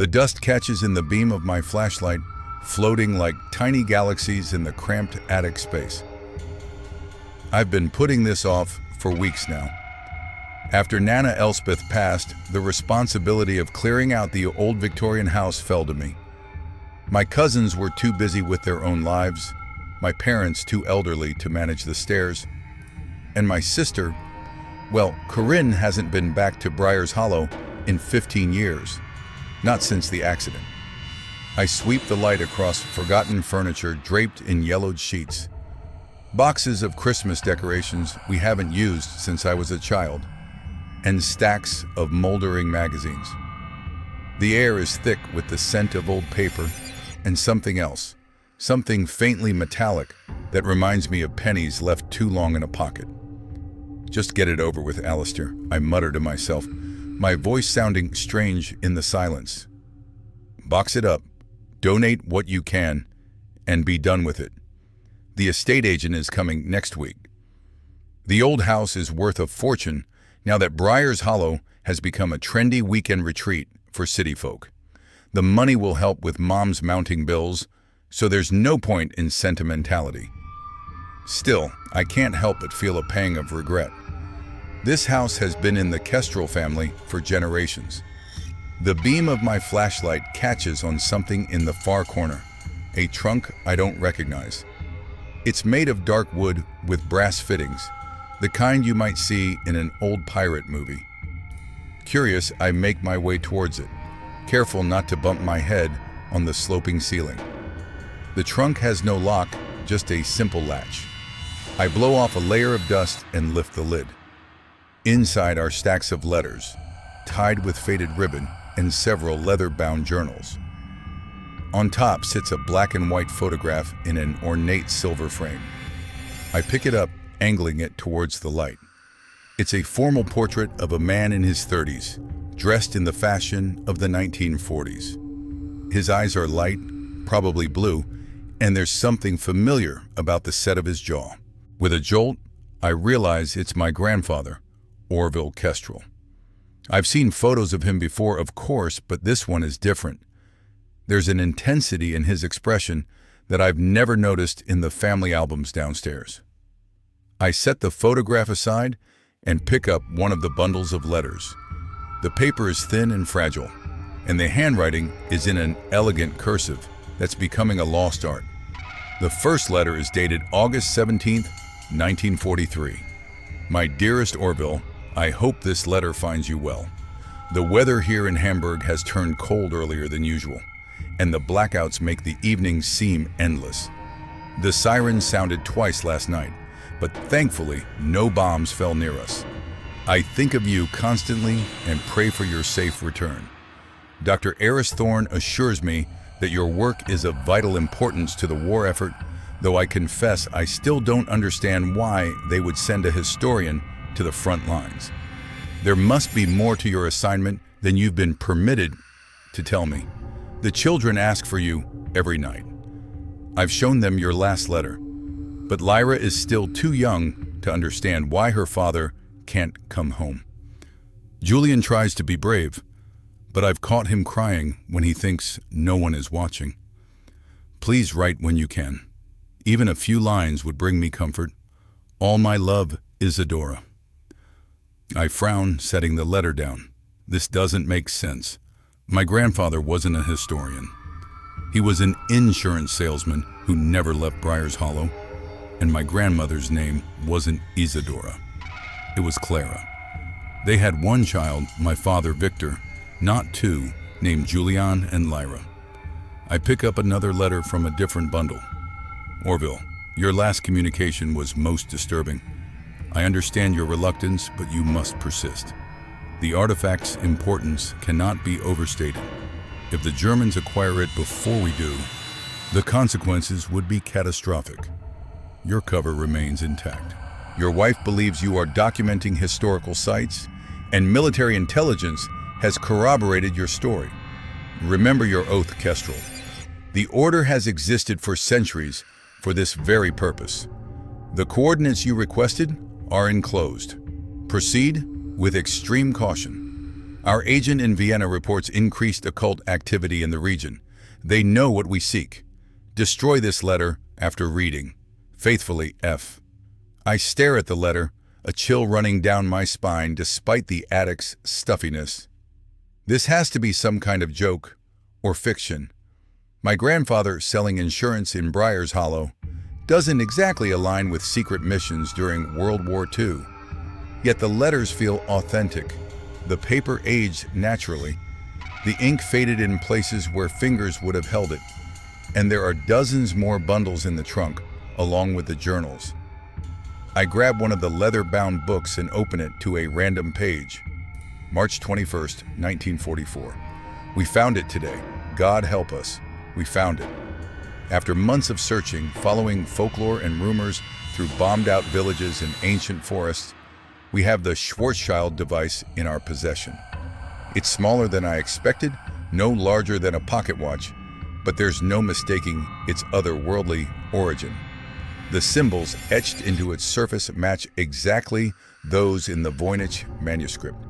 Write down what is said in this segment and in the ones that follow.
The dust catches in the beam of my flashlight, floating like tiny galaxies in the cramped attic space. I've been putting this off for weeks now. After Nana Elspeth passed, the responsibility of clearing out the old Victorian house fell to me. My cousins were too busy with their own lives, my parents too elderly to manage the stairs, and my sister, well, Corinne hasn't been back to Briar's Hollow in 15 years, not since the accident. I sweep the light across forgotten furniture draped in yellowed sheets, boxes of Christmas decorations we haven't used since I was a child, and stacks of moldering magazines. The air is thick with the scent of old paper and something else, something faintly metallic that reminds me of pennies left too long in a pocket. "Just get it over with, Alistair," I mutter to myself, my voice sounding strange in the silence. "Box it up, donate what you can, and be done with it. The estate agent is coming next week. The old house is worth a fortune now that Briar's Hollow has become a trendy weekend retreat for city folk. The money will help with Mom's mounting bills, so there's no point in sentimentality. Still, I can't help but feel a pang of regret. This house has been in the Kestrel family for generations. The beam of my flashlight catches on something in the far corner, a trunk I don't recognize. It's made of dark wood with brass fittings, the kind you might see in an old pirate movie. Curious, I make my way towards it, careful not to bump my head on the sloping ceiling. The trunk has no lock, just a simple latch. I blow off a layer of dust and lift the lid. Inside are stacks of letters, tied with faded ribbon, and several leather-bound journals. On top sits a black and white photograph in an ornate silver frame. I pick it up, angling it towards the light. It's a formal portrait of a man in his 30s, dressed in the fashion of the 1940s. His eyes are light, probably blue, and there's something familiar about the set of his jaw. With a jolt, I realize it's my grandfather, Orville Kestrel. I've seen photos of him before, of course, but this one is different. There's an intensity in his expression that I've never noticed in the family albums downstairs. I set the photograph aside and pick up one of the bundles of letters. The paper is thin and fragile, and the handwriting is in an elegant cursive that's becoming a lost art. The first letter is dated August 17th, 1943. My dearest Orville, I hope this letter finds you well. The weather here in Hamburg has turned cold earlier than usual, and the blackouts make the evenings seem endless. The sirens sounded twice last night, but thankfully no bombs fell near us. I think of you constantly and pray for your safe return. Dr. Eris Thorne assures me that your work is of vital importance to the war effort, though I confess I still don't understand why they would send a historian to the front lines. There must be more to your assignment than you've been permitted to tell me. The children ask for you every night. I've shown them your last letter, but Lyra is still too young to understand why her father can't come home. Julian tries to be brave, but I've caught him crying when he thinks no one is watching. Please write when you can. Even a few lines would bring me comfort. All my love, Isadora. I frown, setting the letter down. This doesn't make sense. My grandfather wasn't a historian. He was an insurance salesman who never left Briar's Hollow, and my grandmother's name wasn't Isadora. It was Clara. They had one child, my father Victor, not two, named Julian and Lyra. I pick up another letter from a different bundle. Orville, your last communication was most disturbing. I understand your reluctance, but you must persist. The artifact's importance cannot be overstated. If the Germans acquire it before we do, the consequences would be catastrophic. Your cover remains intact. Your wife believes you are documenting historical sites, and military intelligence has corroborated your story. Remember your oath, Kestrel. The order has existed for centuries for this very purpose. The coordinates you requested are enclosed. Proceed with extreme caution. Our agent in Vienna reports increased occult activity in the region. They know what we seek. Destroy this letter after reading. Faithfully, F. I stare at the letter, a chill running down my spine despite the attic's stuffiness. This has to be some kind of joke or fiction. My grandfather selling insurance in Briar's Hollow doesn't exactly align with secret missions during World War II. Yet the letters feel authentic. The paper aged naturally. The ink faded in places where fingers would have held it. And there are dozens more bundles in the trunk, along with the journals. I grab one of the leather-bound books and open it to a random page. March 21st, 1944. We found it today. God help us. We found it. After months of searching, following folklore and rumors through bombed-out villages and ancient forests, we have the Schwarzschild device in our possession. It's smaller than I expected, no larger than a pocket watch, but there's no mistaking its otherworldly origin. The symbols etched into its surface match exactly those in the Voynich manuscript.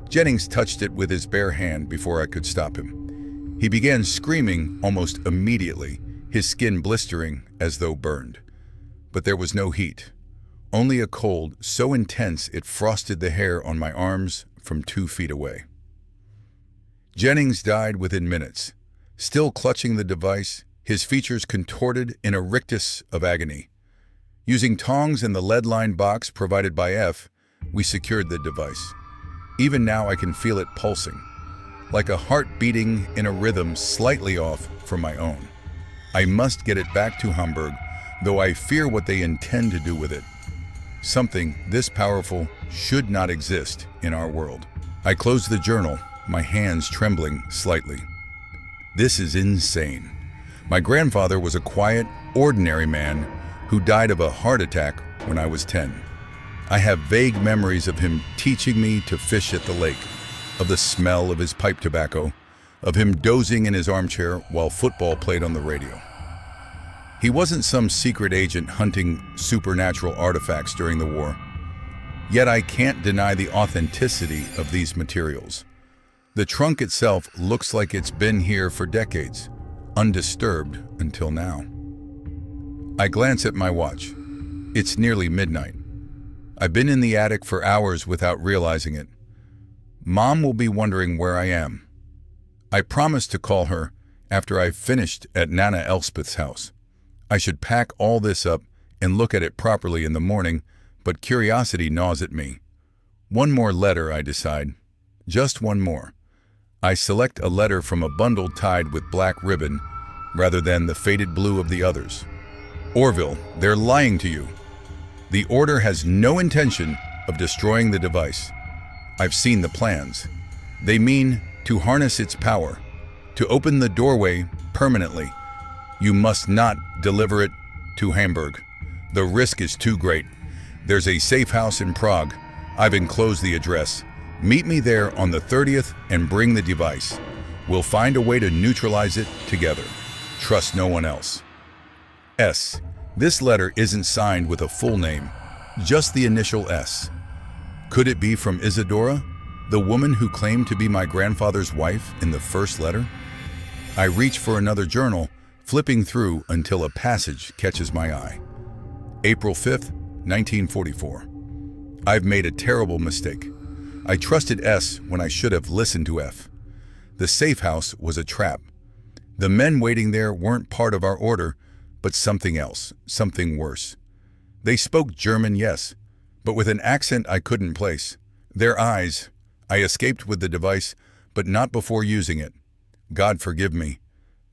Jennings touched it with his bare hand before I could stop him. He began screaming almost immediately, his skin blistering as though burned. But there was no heat. Only a cold so intense it frosted the hair on my arms from 2 feet away. Jennings died within minutes. Still clutching the device, his features contorted in a rictus of agony. Using tongs and the lead-lined box provided by F, we secured the device. Even now I can feel it pulsing, like a heart beating in a rhythm slightly off from my own. I must get it back to Hamburg, though I fear what they intend to do with it. Something this powerful should not exist in our world. I closed the journal, my hands trembling slightly. This is insane. My grandfather was a quiet, ordinary man who died of a heart attack when I was 10. I have vague memories of him teaching me to fish at the lake, of the smell of his pipe tobacco, of him dozing in his armchair while football played on the radio. He wasn't some secret agent hunting supernatural artifacts during the war. Yet I can't deny the authenticity of these materials. The trunk itself looks like it's been here for decades, undisturbed until now. I glance at my watch. It's nearly midnight. I've been in the attic for hours without realizing it. Mom will be wondering where I am. I promised to call her after I've finished at Nana Elspeth's house. I should pack all this up and look at it properly in the morning, but curiosity gnaws at me. One more letter, I decide. Just one more. I select a letter from a bundle tied with black ribbon rather than the faded blue of the others. Orville, they're lying to you. The Order has no intention of destroying the device. I've seen the plans. They mean to harness its power, to open the doorway permanently. You must not deliver it to Hamburg. The risk is too great. There's a safe house in Prague. I've enclosed the address. Meet me there on the 30th and bring the device. We'll find a way to neutralize it together. Trust no one else. S. This letter isn't signed with a full name, just the initial S. Could it be from Isadora, the woman who claimed to be my grandfather's wife in the first letter? I reach for another journal, flipping through until a passage catches my eye. April 5th, 1944. I've made a terrible mistake. I trusted S when I should have listened to F. The safe house was a trap. The men waiting there weren't part of our order, but something else, something worse. They spoke German, yes, but with an accent I couldn't place. Their eyes. I escaped with the device, but not before using it. God forgive me,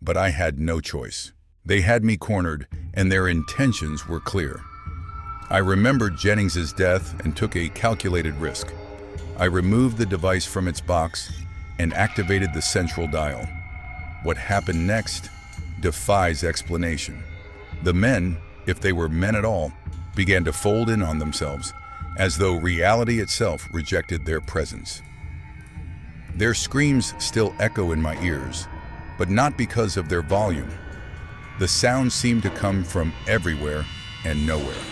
but I had no choice. They had me cornered, and their intentions were clear. I remembered Jennings's death and took a calculated risk. I removed the device from its box and activated the central dial. What happened next defies explanation. The men, if they were men at all, began to fold in on themselves, as though reality itself rejected their presence. Their screams still echo in my ears, but not because of their volume. The sound seemed to come from everywhere and nowhere,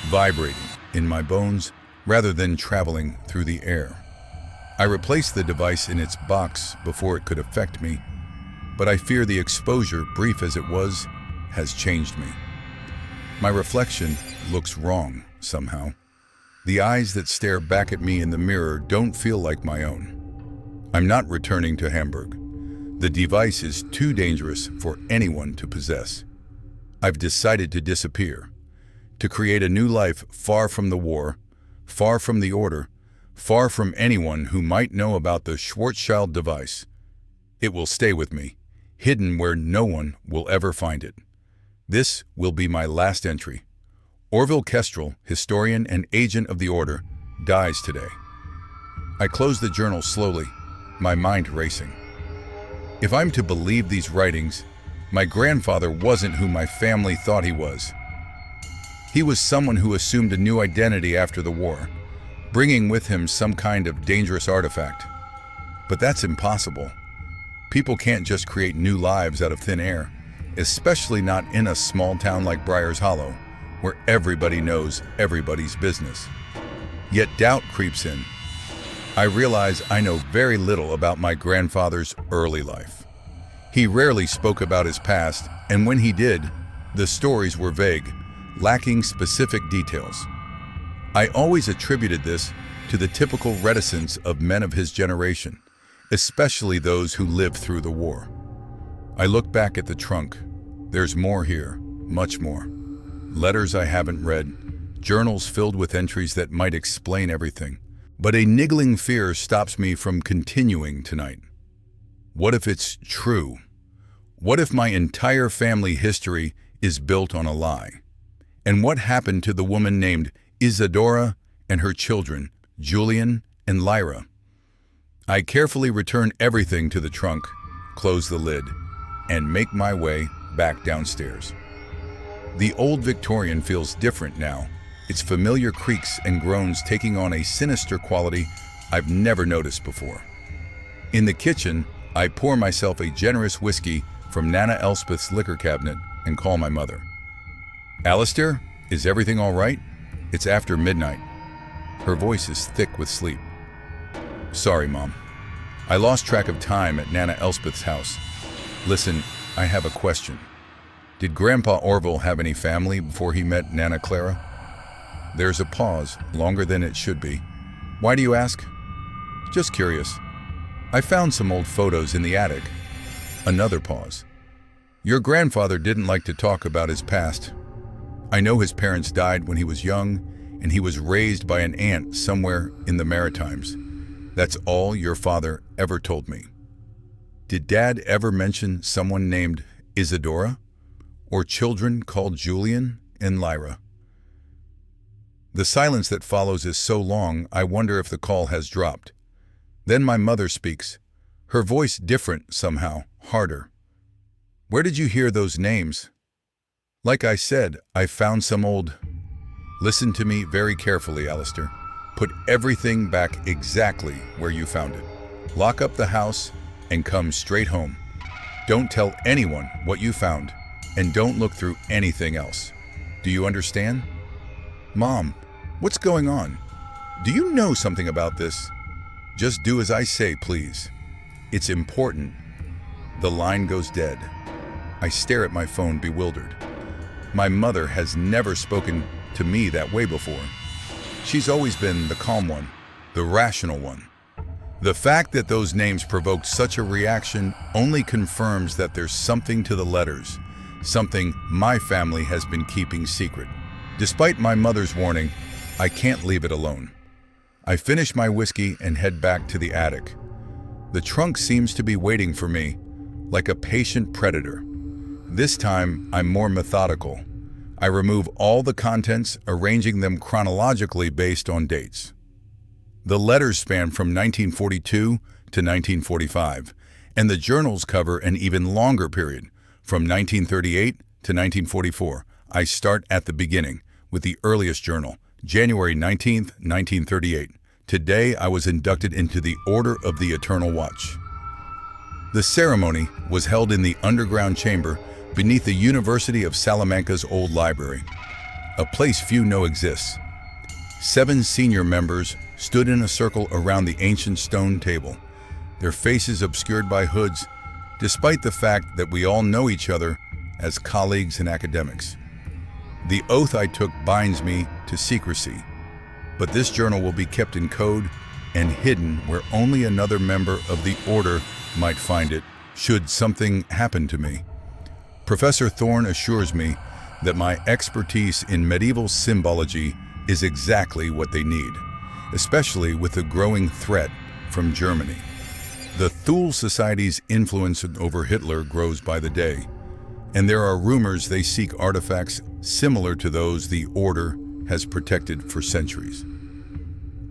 vibrating in my bones rather than traveling through the air. I replaced the device in its box before it could affect me, but I fear the exposure, brief as it was, has changed me. My reflection looks wrong somehow. The eyes that stare back at me in the mirror don't feel like my own. I'm not returning to Hamburg. The device is too dangerous for anyone to possess. I've decided to disappear, to create a new life far from the war, far from the order, far from anyone who might know about the Schwarzschild device. It will stay with me, hidden where no one will ever find it. This will be my last entry. Orville Kestrel, historian and agent of the Order, dies today. I close the journal slowly, my mind racing. If I'm to believe these writings, my grandfather wasn't who my family thought he was. He was someone who assumed a new identity after the war, bringing with him some kind of dangerous artifact. But that's impossible. People can't just create new lives out of thin air, especially not in a small town like Briar's Hollow, where everybody knows everybody's business. Yet doubt creeps in. I realize I know very little about my grandfather's early life. He rarely spoke about his past, and when he did, the stories were vague, lacking specific details. I always attributed this to the typical reticence of men of his generation, especially those who lived through the war. I look back at the trunk. There's more here, much more. Letters I haven't read, journals filled with entries that might explain everything. But a niggling fear stops me from continuing tonight. What if it's true? What if my entire family history is built on a lie? And what happened to the woman named Isadora and her children, Julian and Lyra? I carefully return everything to the trunk, close the lid, and make my way back downstairs. The old Victorian feels different now, its familiar creaks and groans taking on a sinister quality I've never noticed before. In the kitchen, I pour myself a generous whiskey from Nana Elspeth's liquor cabinet and call my mother. "Alistair, is everything all right? It's after midnight." Her voice is thick with sleep. "Sorry, Mom. I lost track of time at Nana Elspeth's house. Listen, I have a question. Did Grandpa Orville have any family before he met Nana Clara?" There's a pause, longer than it should be. "Why do you ask?" "Just curious. I found some old photos in the attic." Another pause. "Your grandfather didn't like to talk about his past. I know his parents died when he was young, and he was raised by an aunt somewhere in the Maritimes. That's all your father ever told me." "Did Dad ever mention someone named Isadora? Or children called Julian and Lyra?" The silence that follows is so long, I wonder if the call has dropped. Then my mother speaks, her voice different somehow, harder. "Where did you hear those names?" "Like I said, I found some old..." "Listen to me very carefully, Alistair. Put everything back exactly where you found it. Lock up the house and come straight home. Don't tell anyone what you found, and don't look through anything else. Do you understand?" "Mom, what's going on? Do you know something about this?" "Just do as I say, please. It's important." The line goes dead. I stare at my phone, bewildered. My mother has never spoken to me that way before. She's always been the calm one, the rational one. The fact that those names provoked such a reaction only confirms that there's something to the letters, something my family has been keeping secret. Despite my mother's warning, I can't leave it alone. I finish my whiskey and head back to the attic. The trunk seems to be waiting for me, like a patient predator. This time, I'm more methodical. I remove all the contents, arranging them chronologically based on dates. The letters span from 1942 to 1945, and the journals cover an even longer period, from 1938 to 1944. I start at the beginning, with the earliest journal, January 19th, 1938. Today, I was inducted into the Order of the Eternal Watch. The ceremony was held in the underground chamber beneath the University of Salamanca's old library, a place few know exists. 7 senior members stood in a circle around the ancient stone table, their faces obscured by hoods, despite the fact that we all know each other as colleagues and academics. The oath I took binds me to secrecy, but this journal will be kept in code and hidden where only another member of the Order might find it should something happen to me. Professor Thorne assures me that my expertise in medieval symbology is exactly what they need, especially with the growing threat from Germany. The Thule Society's influence over Hitler grows by the day, and there are rumors they seek artifacts similar to those the Order has protected for centuries.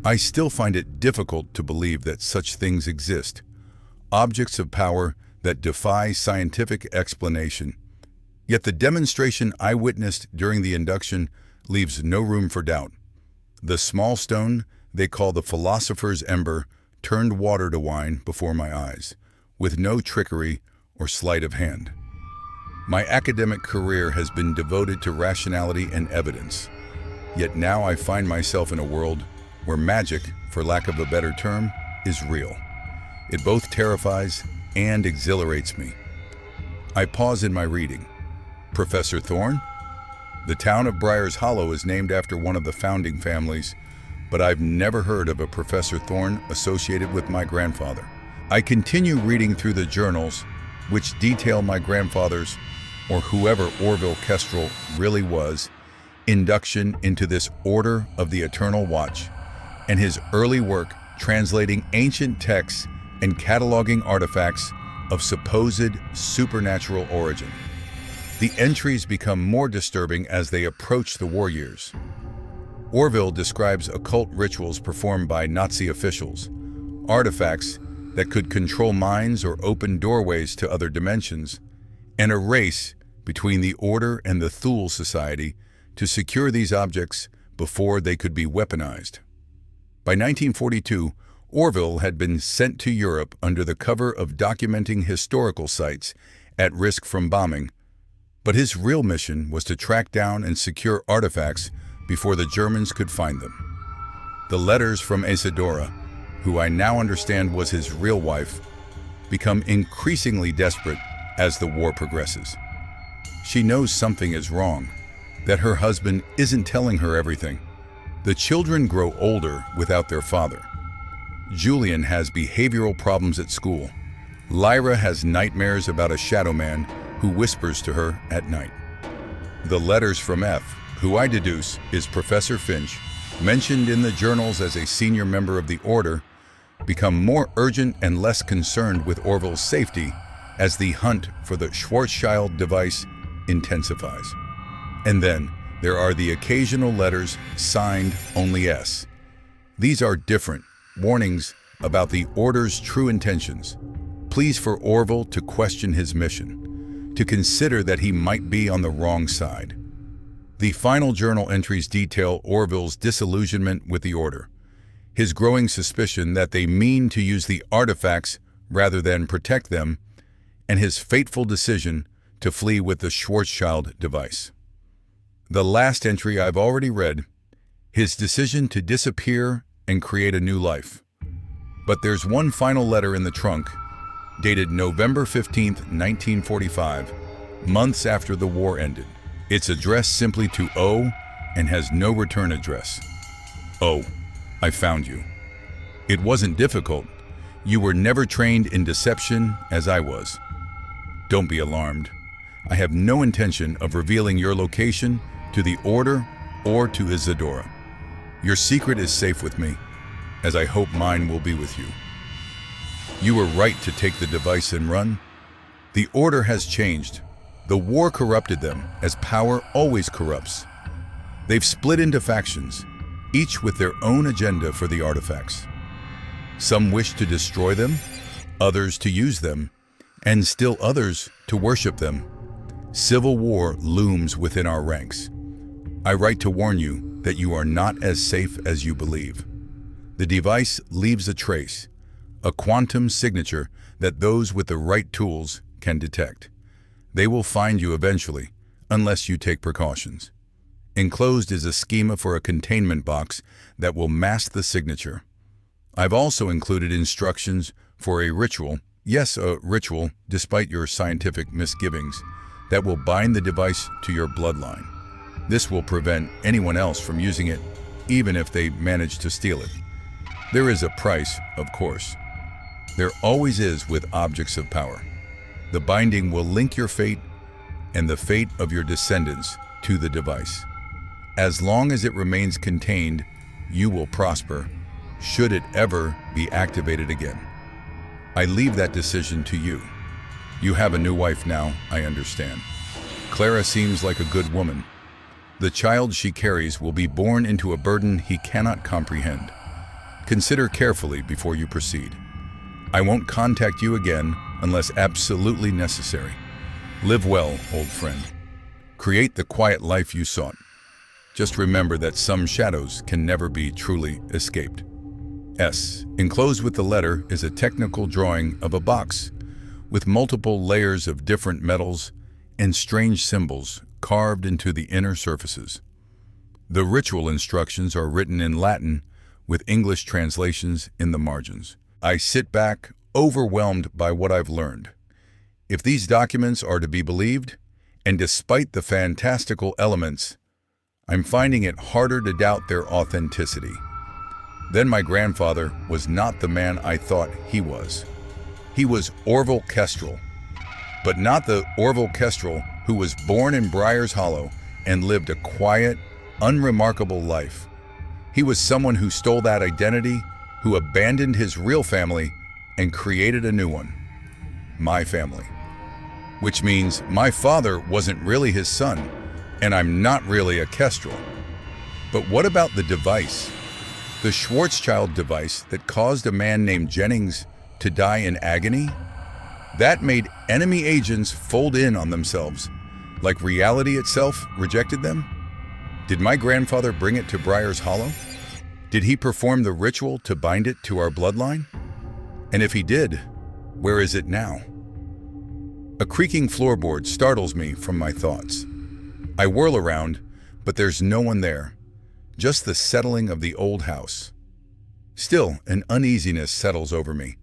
I still find it difficult to believe that such things exist, objects of power that defy scientific explanation. Yet the demonstration I witnessed during the induction leaves no room for doubt. The small stone they call the philosopher's ember turned water to wine before my eyes, with no trickery or sleight of hand. My academic career has been devoted to rationality and evidence, yet now I find myself in a world where magic, for lack of a better term, is real. It both terrifies and exhilarates me. I pause in my reading. Professor Thorne? The town of Briar's Hollow is named after one of the founding families, but I've never heard of a Professor Thorne associated with my grandfather. I continue reading through the journals, which detail my grandfather's, or whoever Orville Kestrel really was, induction into this Order of the Eternal Watch, and his early work translating ancient texts and cataloging artifacts of supposed supernatural origin. The entries become more disturbing as they approach the war years. Orville describes occult rituals performed by Nazi officials, artifacts that could control minds or open doorways to other dimensions, and a race between the Order and the Thule Society to secure these objects before they could be weaponized. By 1942, Orville had been sent to Europe under the cover of documenting historical sites at risk from bombing, but his real mission was to track down and secure artifacts before the Germans could find them. The letters from Isadora, who I now understand was his real wife, become increasingly desperate as the war progresses. She knows something is wrong, that her husband isn't telling her everything. The children grow older without their father. Julian has behavioral problems at school. Lyra has nightmares about a shadow man who whispers to her at night. The letters from F, who I deduce is Professor Finch, mentioned in the journals as a senior member of the Order, become more urgent and less concerned with Orville's safety as the hunt for the Schwarzschild device intensifies. And then there are the occasional letters signed only S. These are different, warnings about the Order's true intentions, pleas for Orville to question his mission, to consider that he might be on the wrong side. The final journal entries detail Orville's disillusionment with the Order, his growing suspicion that they mean to use the artifacts rather than protect them, and his fateful decision to flee with the Schwarzschild device. The last entry I've already read, his decision to disappear and create a new life. But there's one final letter in the trunk, dated November 15th, 1945, months after the war ended. It's addressed simply to O and has no return address. O, I found you. It wasn't difficult. You were never trained in deception as I was. Don't be alarmed. I have no intention of revealing your location to the Order or to Isadora. Your secret is safe with me, as I hope mine will be with you. You were right to take the device and run. The Order has changed. The war corrupted them, as power always corrupts. They've split into factions, each with their own agenda for the artifacts. Some wish to destroy them, others to use them, and still others to worship them. Civil war looms within our ranks. I write to warn you that you are not as safe as you believe. The device leaves a trace, a quantum signature that those with the right tools can detect. They will find you eventually, unless you take precautions. Enclosed is a schema for a containment box that will mask the signature. I've also included instructions for a ritual, yes, a ritual, despite your scientific misgivings, that will bind the device to your bloodline. This will prevent anyone else from using it, even if they manage to steal it. There is a price, of course. There always is with objects of power. The binding will link your fate and the fate of your descendants to the device. As long as it remains contained, you will prosper, should it ever be activated again. I leave that decision to you. You have a new wife now, I understand. Clara seems like a good woman. The child she carries will be born into a burden he cannot comprehend. Consider carefully before you proceed. I won't contact you again unless absolutely necessary. Live well, old friend. Create the quiet life you sought. Just remember that some shadows can never be truly escaped. S. Enclosed with the letter is a technical drawing of a box with multiple layers of different metals and strange symbols carved into the inner surfaces. The ritual instructions are written in Latin with English translations in the margins. I sit back, overwhelmed by what I've learned. If these documents are to be believed, and despite the fantastical elements, I'm finding it harder to doubt their authenticity. Then my grandfather was not the man I thought he was. He was Orville Kestrel, but not the Orville Kestrel who was born in Briar's Hollow and lived a quiet, unremarkable life. He was someone who stole that identity, who abandoned his real family and created a new one, my family. Which means my father wasn't really his son, and I'm not really a Kestrel. But what about the device? The Schwarzschild device that caused a man named Jennings to die in agony? That made enemy agents fold in on themselves, like reality itself rejected them? Did my grandfather bring it to Briar's Hollow? Did he perform the ritual to bind it to our bloodline? And if he did, where is it now? A creaking floorboard startles me from my thoughts. I whirl around, but there's no one there, just the settling of the old house. Still, an uneasiness settles over me.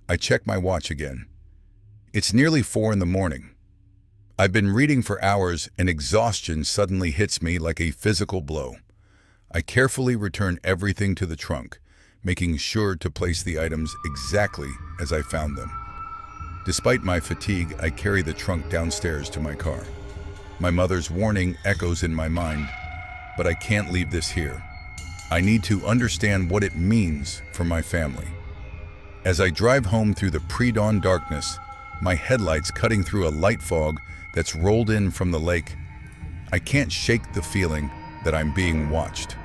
I check my watch again. It's nearly 4 in the morning. I've been reading for hours and exhaustion suddenly hits me like a physical blow. I carefully return everything to the trunk, making sure to place the items exactly as I found them. Despite my fatigue, I carry the trunk downstairs to my car. My mother's warning echoes in my mind, but I can't leave this here. I need to understand what it means for my family. As I drive home through the pre-dawn darkness, my headlights cutting through a light fog that's rolled in from the lake, I can't shake the feeling that I'm being watched.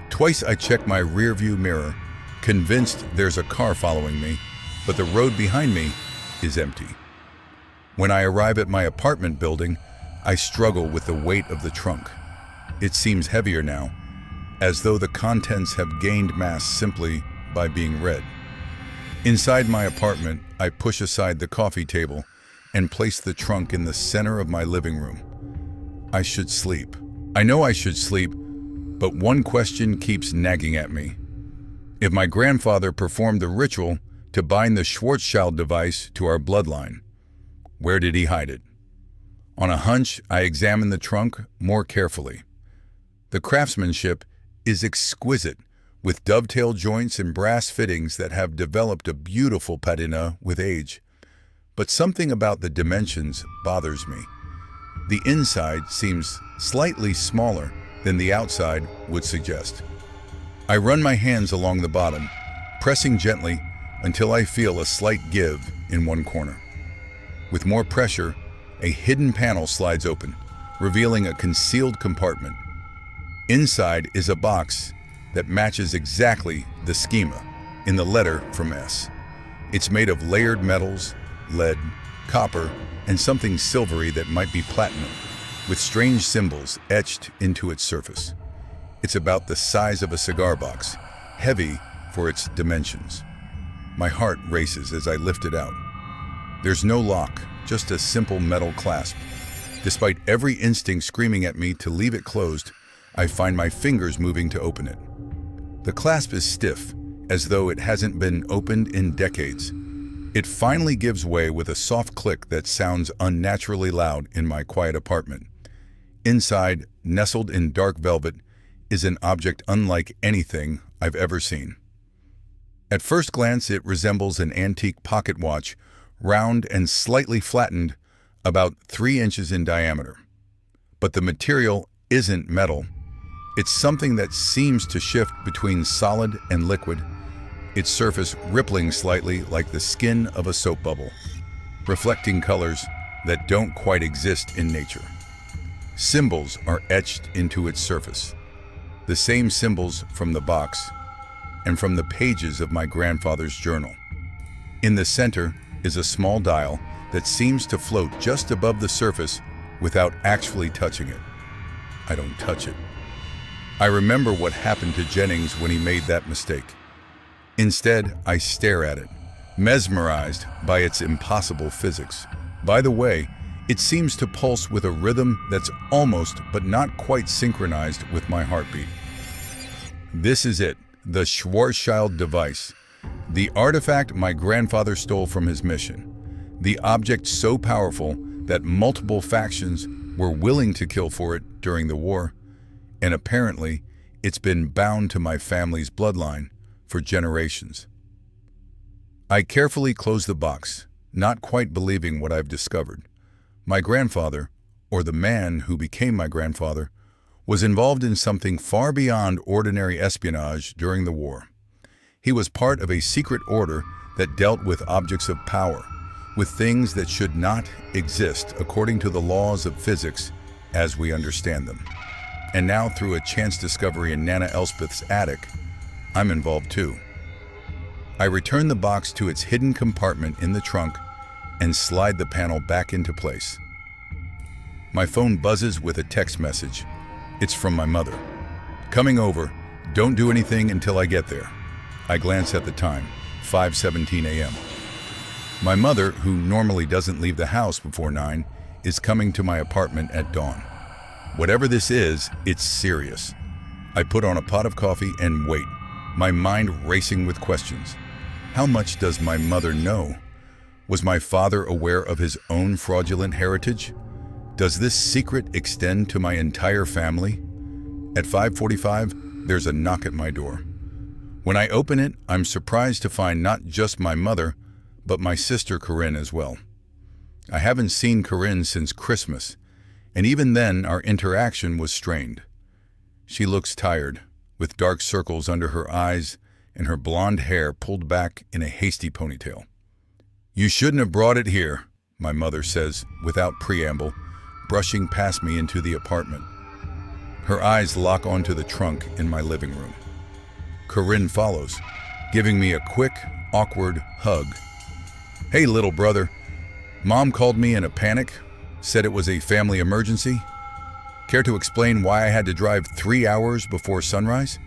Twice I check my rearview mirror, convinced there's a car following me, but the road behind me is empty. When I arrive at my apartment building, I struggle with the weight of the trunk. It seems heavier now, as though the contents have gained mass simply by being read. Inside my apartment, I push aside the coffee table and place the trunk in the center of my living room. I should sleep. I know I should sleep, but one question keeps nagging at me. If my grandfather performed the ritual to bind the Schwarzschild device to our bloodline, where did he hide it? On a hunch, I examine the trunk more carefully. The craftsmanship is exquisite, with dovetail joints and brass fittings that have developed a beautiful patina with age. But something about the dimensions bothers me. The inside seems slightly smaller than the outside would suggest. I run my hands along the bottom, pressing gently until I feel a slight give in one corner. With more pressure, a hidden panel slides open, revealing a concealed compartment. Inside is a box that matches exactly the schema in the letter from S. It's made of layered metals, lead, copper, and something silvery that might be platinum, with strange symbols etched into its surface. It's about the size of a cigar box, heavy for its dimensions. My heart races as I lift it out. There's no lock, just a simple metal clasp. Despite every instinct screaming at me to leave it closed, I find my fingers moving to open it. The clasp is stiff, as though it hasn't been opened in decades. It finally gives way with a soft click that sounds unnaturally loud in my quiet apartment. Inside, nestled in dark velvet, is an object unlike anything I've ever seen. At first glance, it resembles an antique pocket watch, round and slightly flattened, about 3 inches in diameter. But the material isn't metal. It's something that seems to shift between solid and liquid, its surface rippling slightly like the skin of a soap bubble, reflecting colors that don't quite exist in nature. Symbols are etched into its surface, the same symbols from the box and from the pages of my grandfather's journal. In the center is a small dial that seems to float just above the surface without actually touching it. I don't touch it. I remember what happened to Jennings when he made that mistake. Instead, I stare at it, mesmerized by its impossible physics. By the way, it seems to pulse with a rhythm that's almost but not quite synchronized with my heartbeat. This is it, the Schwarzschild device, the artifact my grandfather stole from his mission, the object so powerful that multiple factions were willing to kill for it during the war, and apparently it's been bound to my family's bloodline for generations. I carefully close the box, not quite believing what I've discovered. My grandfather, or the man who became my grandfather, was involved in something far beyond ordinary espionage during the war. He was part of a secret order that dealt with objects of power, with things that should not exist according to the laws of physics as we understand them. And now, through a chance discovery in Nana Elspeth's attic, I'm involved too. I return the box to its hidden compartment in the trunk and slide the panel back into place. My phone buzzes with a text message. It's from my mother. "Coming over. Don't do anything until I get there." I glance at the time, 5:17 a.m. My mother, who normally doesn't leave the house before 9, is coming to my apartment at dawn. Whatever this is, it's serious. I put on a pot of coffee and wait, my mind racing with questions. How much does my mother know? Was my father aware of his own fraudulent heritage? Does this secret extend to my entire family? At 5:45, there's a knock at my door. When I open it, I'm surprised to find not just my mother, but my sister Corinne as well. I haven't seen Corinne since Christmas, and even then our interaction was strained. She looks tired, with dark circles under her eyes and her blonde hair pulled back in a hasty ponytail. "You shouldn't have brought it here," my mother says without preamble, brushing past me into the apartment. Her eyes lock onto the trunk in my living room. Corinne follows, giving me a quick, awkward hug. "Hey, little brother. Mom called me in a panic, said it was a family emergency. Care to explain why I had to drive 3 hours before sunrise?"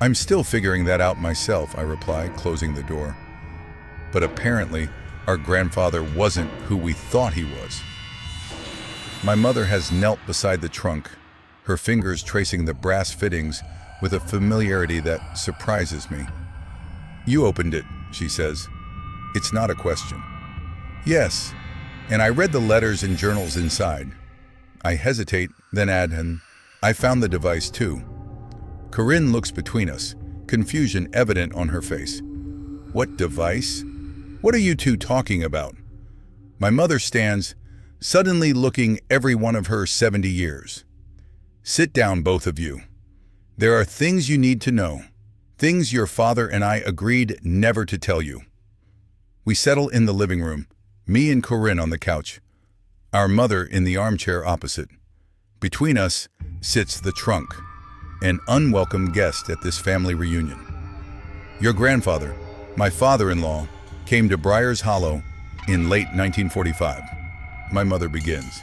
"I'm still figuring that out myself," I reply, closing the door. But apparently, our grandfather wasn't who we thought he was. My mother has knelt beside the trunk, her fingers tracing the brass fittings with a familiarity that surprises me. "You opened it," she says. "It's not a question." "Yes, and I read the letters and journals inside." I hesitate, then add, "and I found the device too." Corinne looks between us, confusion evident on her face. "What device? What are you two talking about?" My mother stands, suddenly looking every one of her 70 years. "Sit down, both of you. There are things you need to know, things your father and I agreed never to tell you." We settle in the living room, me and Corinne on the couch, our mother in the armchair opposite. Between us sits the trunk, an unwelcome guest at this family reunion. "Your grandfather, my father-in-law, came to Briar's Hollow in late 1945. My mother begins.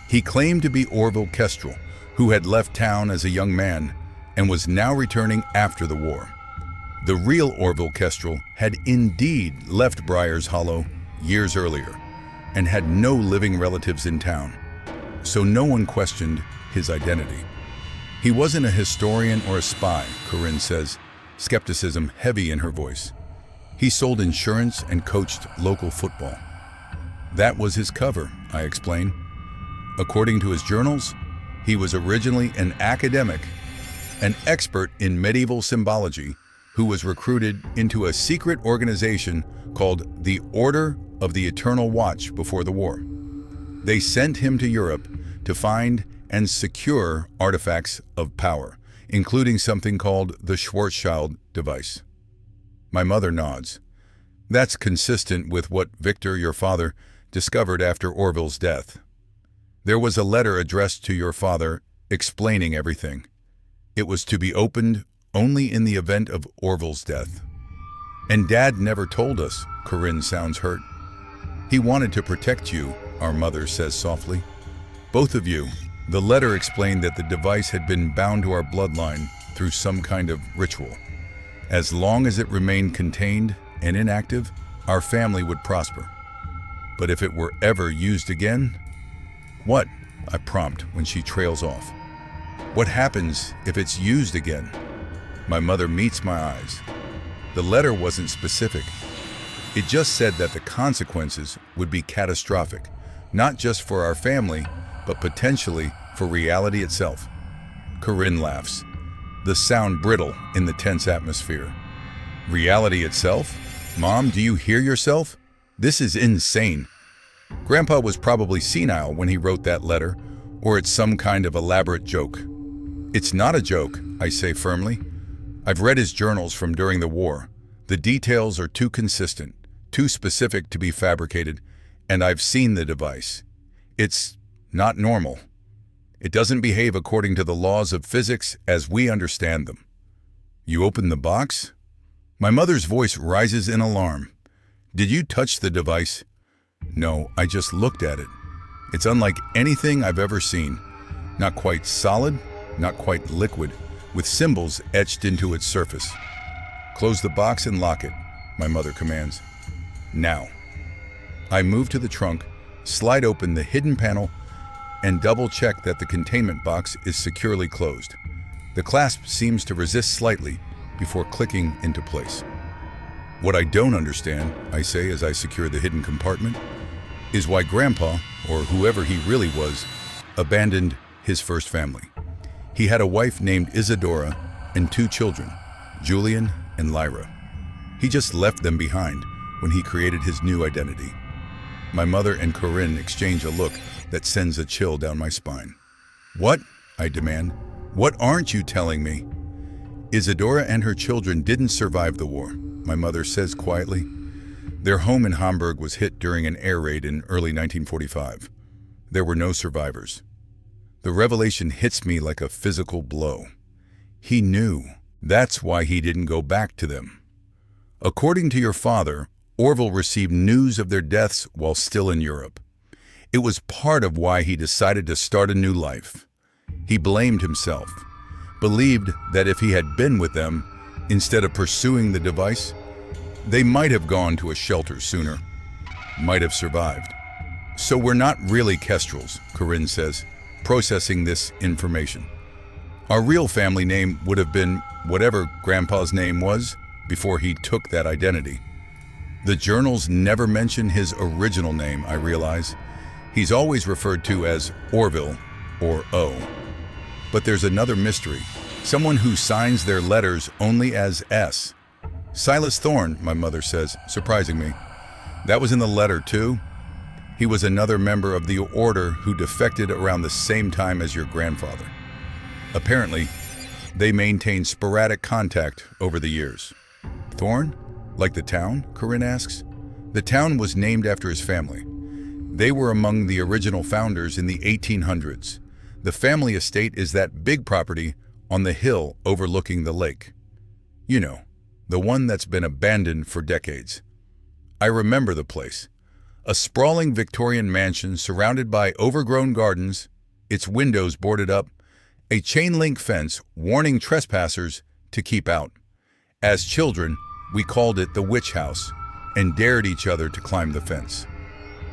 "He claimed to be Orville Kestrel, who had left town as a young man and was now returning after the war. The real Orville Kestrel had indeed left Briar's Hollow years earlier and had no living relatives in town. so no one questioned his identity. He wasn't a historian or a spy, Corinne says, skepticism heavy in her voice. He sold insurance and coached local football. That was his cover, I explain. According to his journals, he was originally an academic, an expert in medieval symbology, who was recruited into a secret organization called the Order of the Eternal Watch before the war. They sent him to Europe to find and secure artifacts of power, including something called the Schwarzschild device. My mother nods. That's consistent with what Victor, your father, discovered after Orville's death. There was a letter addressed to your father explaining everything. It was to be opened only in the event of Orville's death. And Dad never told us, Corinne sounds hurt. He wanted to protect you, our mother says softly. Both of you. The letter explained that the device had been bound to our bloodline through some kind of ritual. As long as it remained contained and inactive, our family would prosper. But if it were ever used again? What? I prompt when she trails off. What happens if it's used again? My mother meets my eyes. The letter wasn't specific. It just said that the consequences would be catastrophic, not just for our family, but potentially for reality itself. Corinne laughs, the sound brittle in the tense atmosphere. Reality itself? Mom, do you hear yourself? This is insane. Grandpa was probably senile when he wrote that letter, or it's some kind of elaborate joke. It's not a joke, I say firmly. I've read his journals from during the war. The details are too consistent, too specific to be fabricated, and I've seen the device. It's not normal. It doesn't behave according to the laws of physics as we understand them. You open the box? My mother's voice rises in alarm. Did you touch the device? No, I just looked at it. It's unlike anything I've ever seen. Not quite solid, not quite liquid, with symbols etched into its surface. Close the box and lock it, my mother commands. Now. I move to the trunk, slide open the hidden panel, and double-check that the containment box is securely closed. The clasp seems to resist slightly before clicking into place. What I don't understand, I say as I secure the hidden compartment, is why Grandpa, or whoever he really was, abandoned his first family. He had a wife named Isadora and 2 children, Julian and Lyra. He just left them behind when he created his new identity. My mother and Corinne exchange a look that sends a chill down my spine. What? I demand. What aren't you telling me? Isadora and her children didn't survive the war, my mother says quietly. Their home in Hamburg was hit during an air raid in early 1945. There were no survivors. The revelation hits me like a physical blow. He knew. That's why he didn't go back to them. According to your father, Orville received news of their deaths while still in Europe. It was part of why he decided to start a new life. He blamed himself, believed that if he had been with them, instead of pursuing the device, they might have gone to a shelter sooner, might have survived. So we're not really Kestrels, Corinne says, processing this information. Our real family name would have been whatever Grandpa's name was before he took that identity. The journals never mention his original name, I realize. He's always referred to as Orville, or O. But there's another mystery, someone who signs their letters only as S. Silas Thorne, my mother says, surprising me. That was in the letter too? He was another member of the order who defected around the same time as your grandfather. Apparently, they maintained sporadic contact over the years. Thorne? Like the town? Corinne asks. The town was named after his family. They were among the original founders in the 1800s. The family estate is that big property on the hill overlooking the lake. You know, the one that's been abandoned for decades. I remember the place. A sprawling Victorian mansion surrounded by overgrown gardens, its windows boarded up, a chain-link fence warning trespassers to keep out. As children, we called it the witch house and dared each other to climb the fence.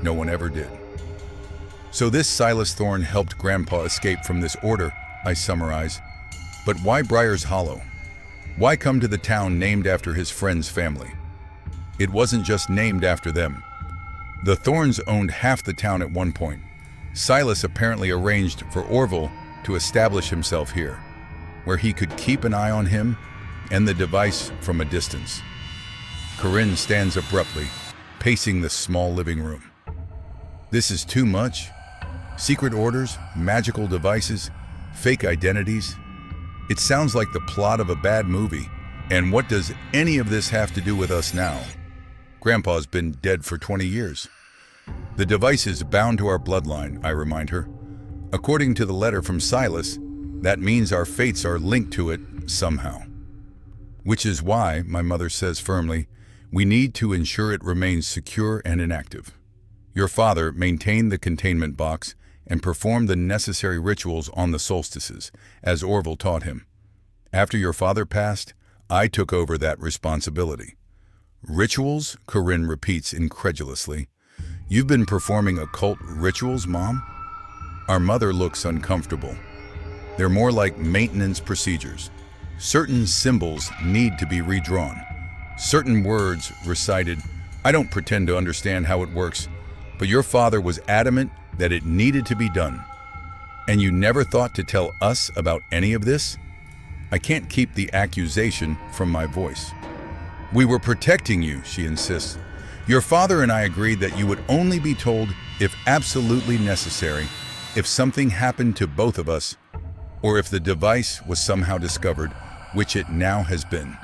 No one ever did. So this Silas Thorne helped Grandpa escape from this order, I summarize. But why Briar's Hollow? Why come to the town named after his friend's family? It wasn't just named after them. The Thornes owned half the town at one point. Silas apparently arranged for Orville to establish himself here, where he could keep an eye on him and the device from a distance. Corinne stands abruptly, pacing the small living room. This is too much. Secret orders, magical devices, fake identities. It sounds like the plot of a bad movie. And what does any of this have to do with us now? Grandpa's been dead for 20 years. The device is bound to our bloodline, I remind her. According to the letter from Silas, that means our fates are linked to it somehow. Which is why, my mother says firmly, we need to ensure it remains secure and inactive. Your father maintained the containment box and performed the necessary rituals on the solstices, as Orville taught him. After your father passed, I took over that responsibility. Rituals? Corinne repeats incredulously. You've been performing occult rituals, Mom? Our mother looks uncomfortable. They're more like maintenance procedures. Certain symbols need to be redrawn. Certain words recited. I don't pretend to understand how it works, but your father was adamant that it needed to be done. And you never thought to tell us about any of this? I can't keep the accusation from my voice. We were protecting you, she insists. Your father and I agreed that you would only be told if absolutely necessary, if something happened to both of us, or if the device was somehow discovered, which it now has been.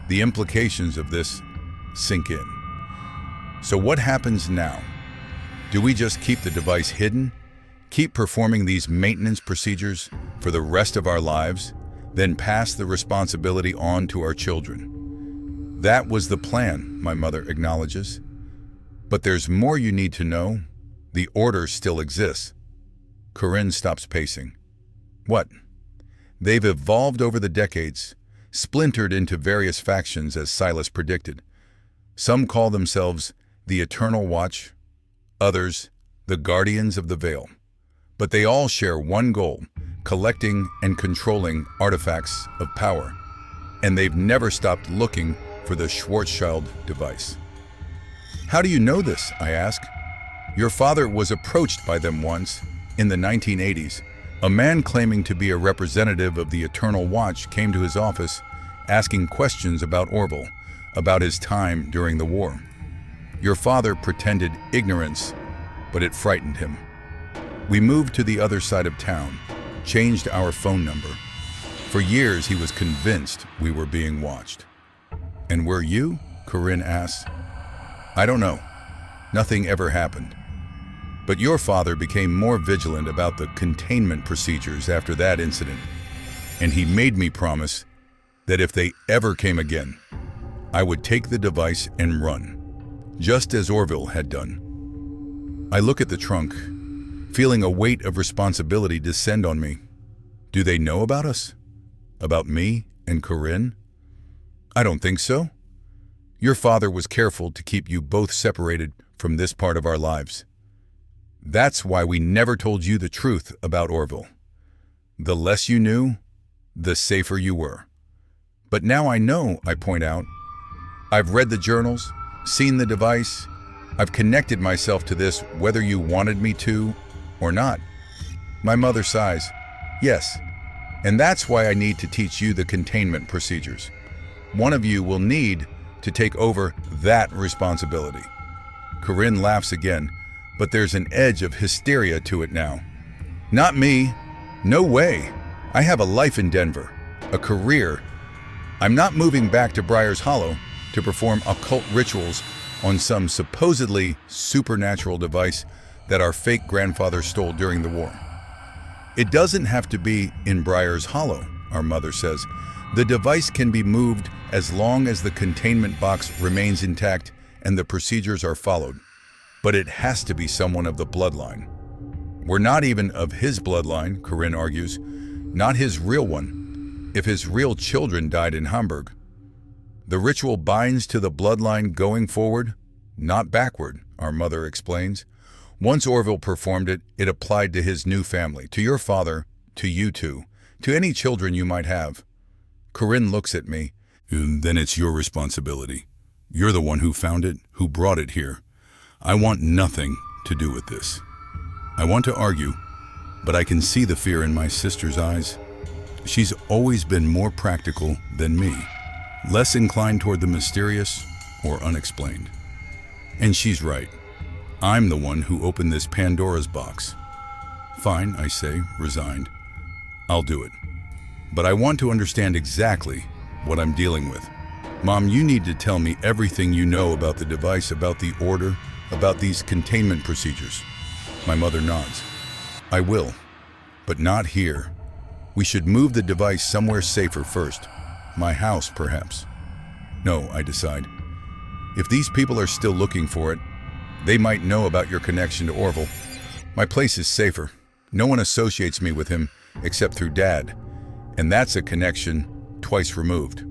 The implications of this sink in. So what happens now? Do we just keep the device hidden, keep performing these maintenance procedures for the rest of our lives, then pass the responsibility on to our children? That was the plan, my mother acknowledges. But there's more you need to know. The order still exists. Corinne stops pacing. What? They've evolved over the decades, splintered into various factions as Silas predicted. Some call themselves the Eternal Watch, others the Guardians of the Veil. But they all share one goal, collecting and controlling artifacts of power. And they've never stopped looking for the Schwarzschild device. How do you know this? I ask. Your father was approached by them once, in the 1980s. A man claiming to be a representative of the Eternal Watch came to his office asking questions about Orville, about his time during the war. Your father pretended ignorance, but it frightened him. We moved to the other side of town, changed our phone number. For years he was convinced we were being watched. And were you? Corinne asks. I don't know. Nothing ever happened. But your father became more vigilant about the containment procedures after that incident, and he made me promise that if they ever came again, I would take the device and run, just as Orville had done. I look at the trunk, feeling a weight of responsibility descend on me. Do they know about us? About me and Corinne? I don't think so. Your father was careful to keep you both separated from this part of our lives. That's why we never told you the truth about Orville. The less you knew, the safer you were. But now I know, I point out. I've read the journals, seen the device. I've connected myself to this whether you wanted me to or not. My mother sighs. Yes, and that's why I need to teach you the containment procedures. One of you will need to take over that responsibility. Corinne laughs again, but there's an edge of hysteria to it now. Not me. No way. I have a life in Denver, a career. I'm not moving back to Briar's Hollow to perform occult rituals on some supposedly supernatural device that our fake grandfather stole during the war. It doesn't have to be in Briar's Hollow, our mother says. The device can be moved as long as the containment box remains intact and the procedures are followed. But it has to be someone of the bloodline. We're not even of his bloodline, Corinne argues, not his real one, if his real children died in Hamburg. The ritual binds to the bloodline going forward, not backward, our mother explains. Once Orville performed it, it applied to his new family, to your father, to you two, to any children you might have. Corinne looks at me. Then it's your responsibility. You're the one who found it, who brought it here. I want nothing to do with this. I want to argue, but I can see the fear in my sister's eyes. She's always been more practical than me, less inclined toward the mysterious or unexplained. And she's right. I'm the one who opened this Pandora's box. Fine, I say, resigned. I'll do it. But I want to understand exactly what I'm dealing with. Mom, you need to tell me everything you know about the device, about the order, about these containment procedures. My mother nods. I will, but not here. We should move the device somewhere safer first. My house, perhaps. No, I decide. If these people are still looking for it, they might know about your connection to Orville. My place is safer. No one associates me with him except through Dad, and that's a connection twice removed.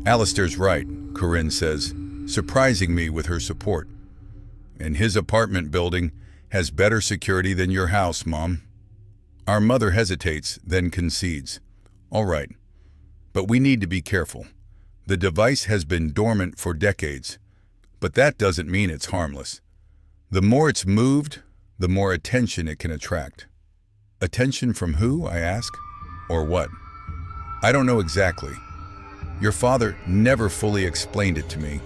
Alistair's right, Corinne says, surprising me with her support. And his apartment building has better security than your house, Mom. Our mother hesitates, then concedes. All right, but we need to be careful. The device has been dormant for decades, but that doesn't mean it's harmless. The more it's moved, the more attention it can attract. Attention from who, I ask? Or what? I don't know exactly. Your father never fully explained it to me.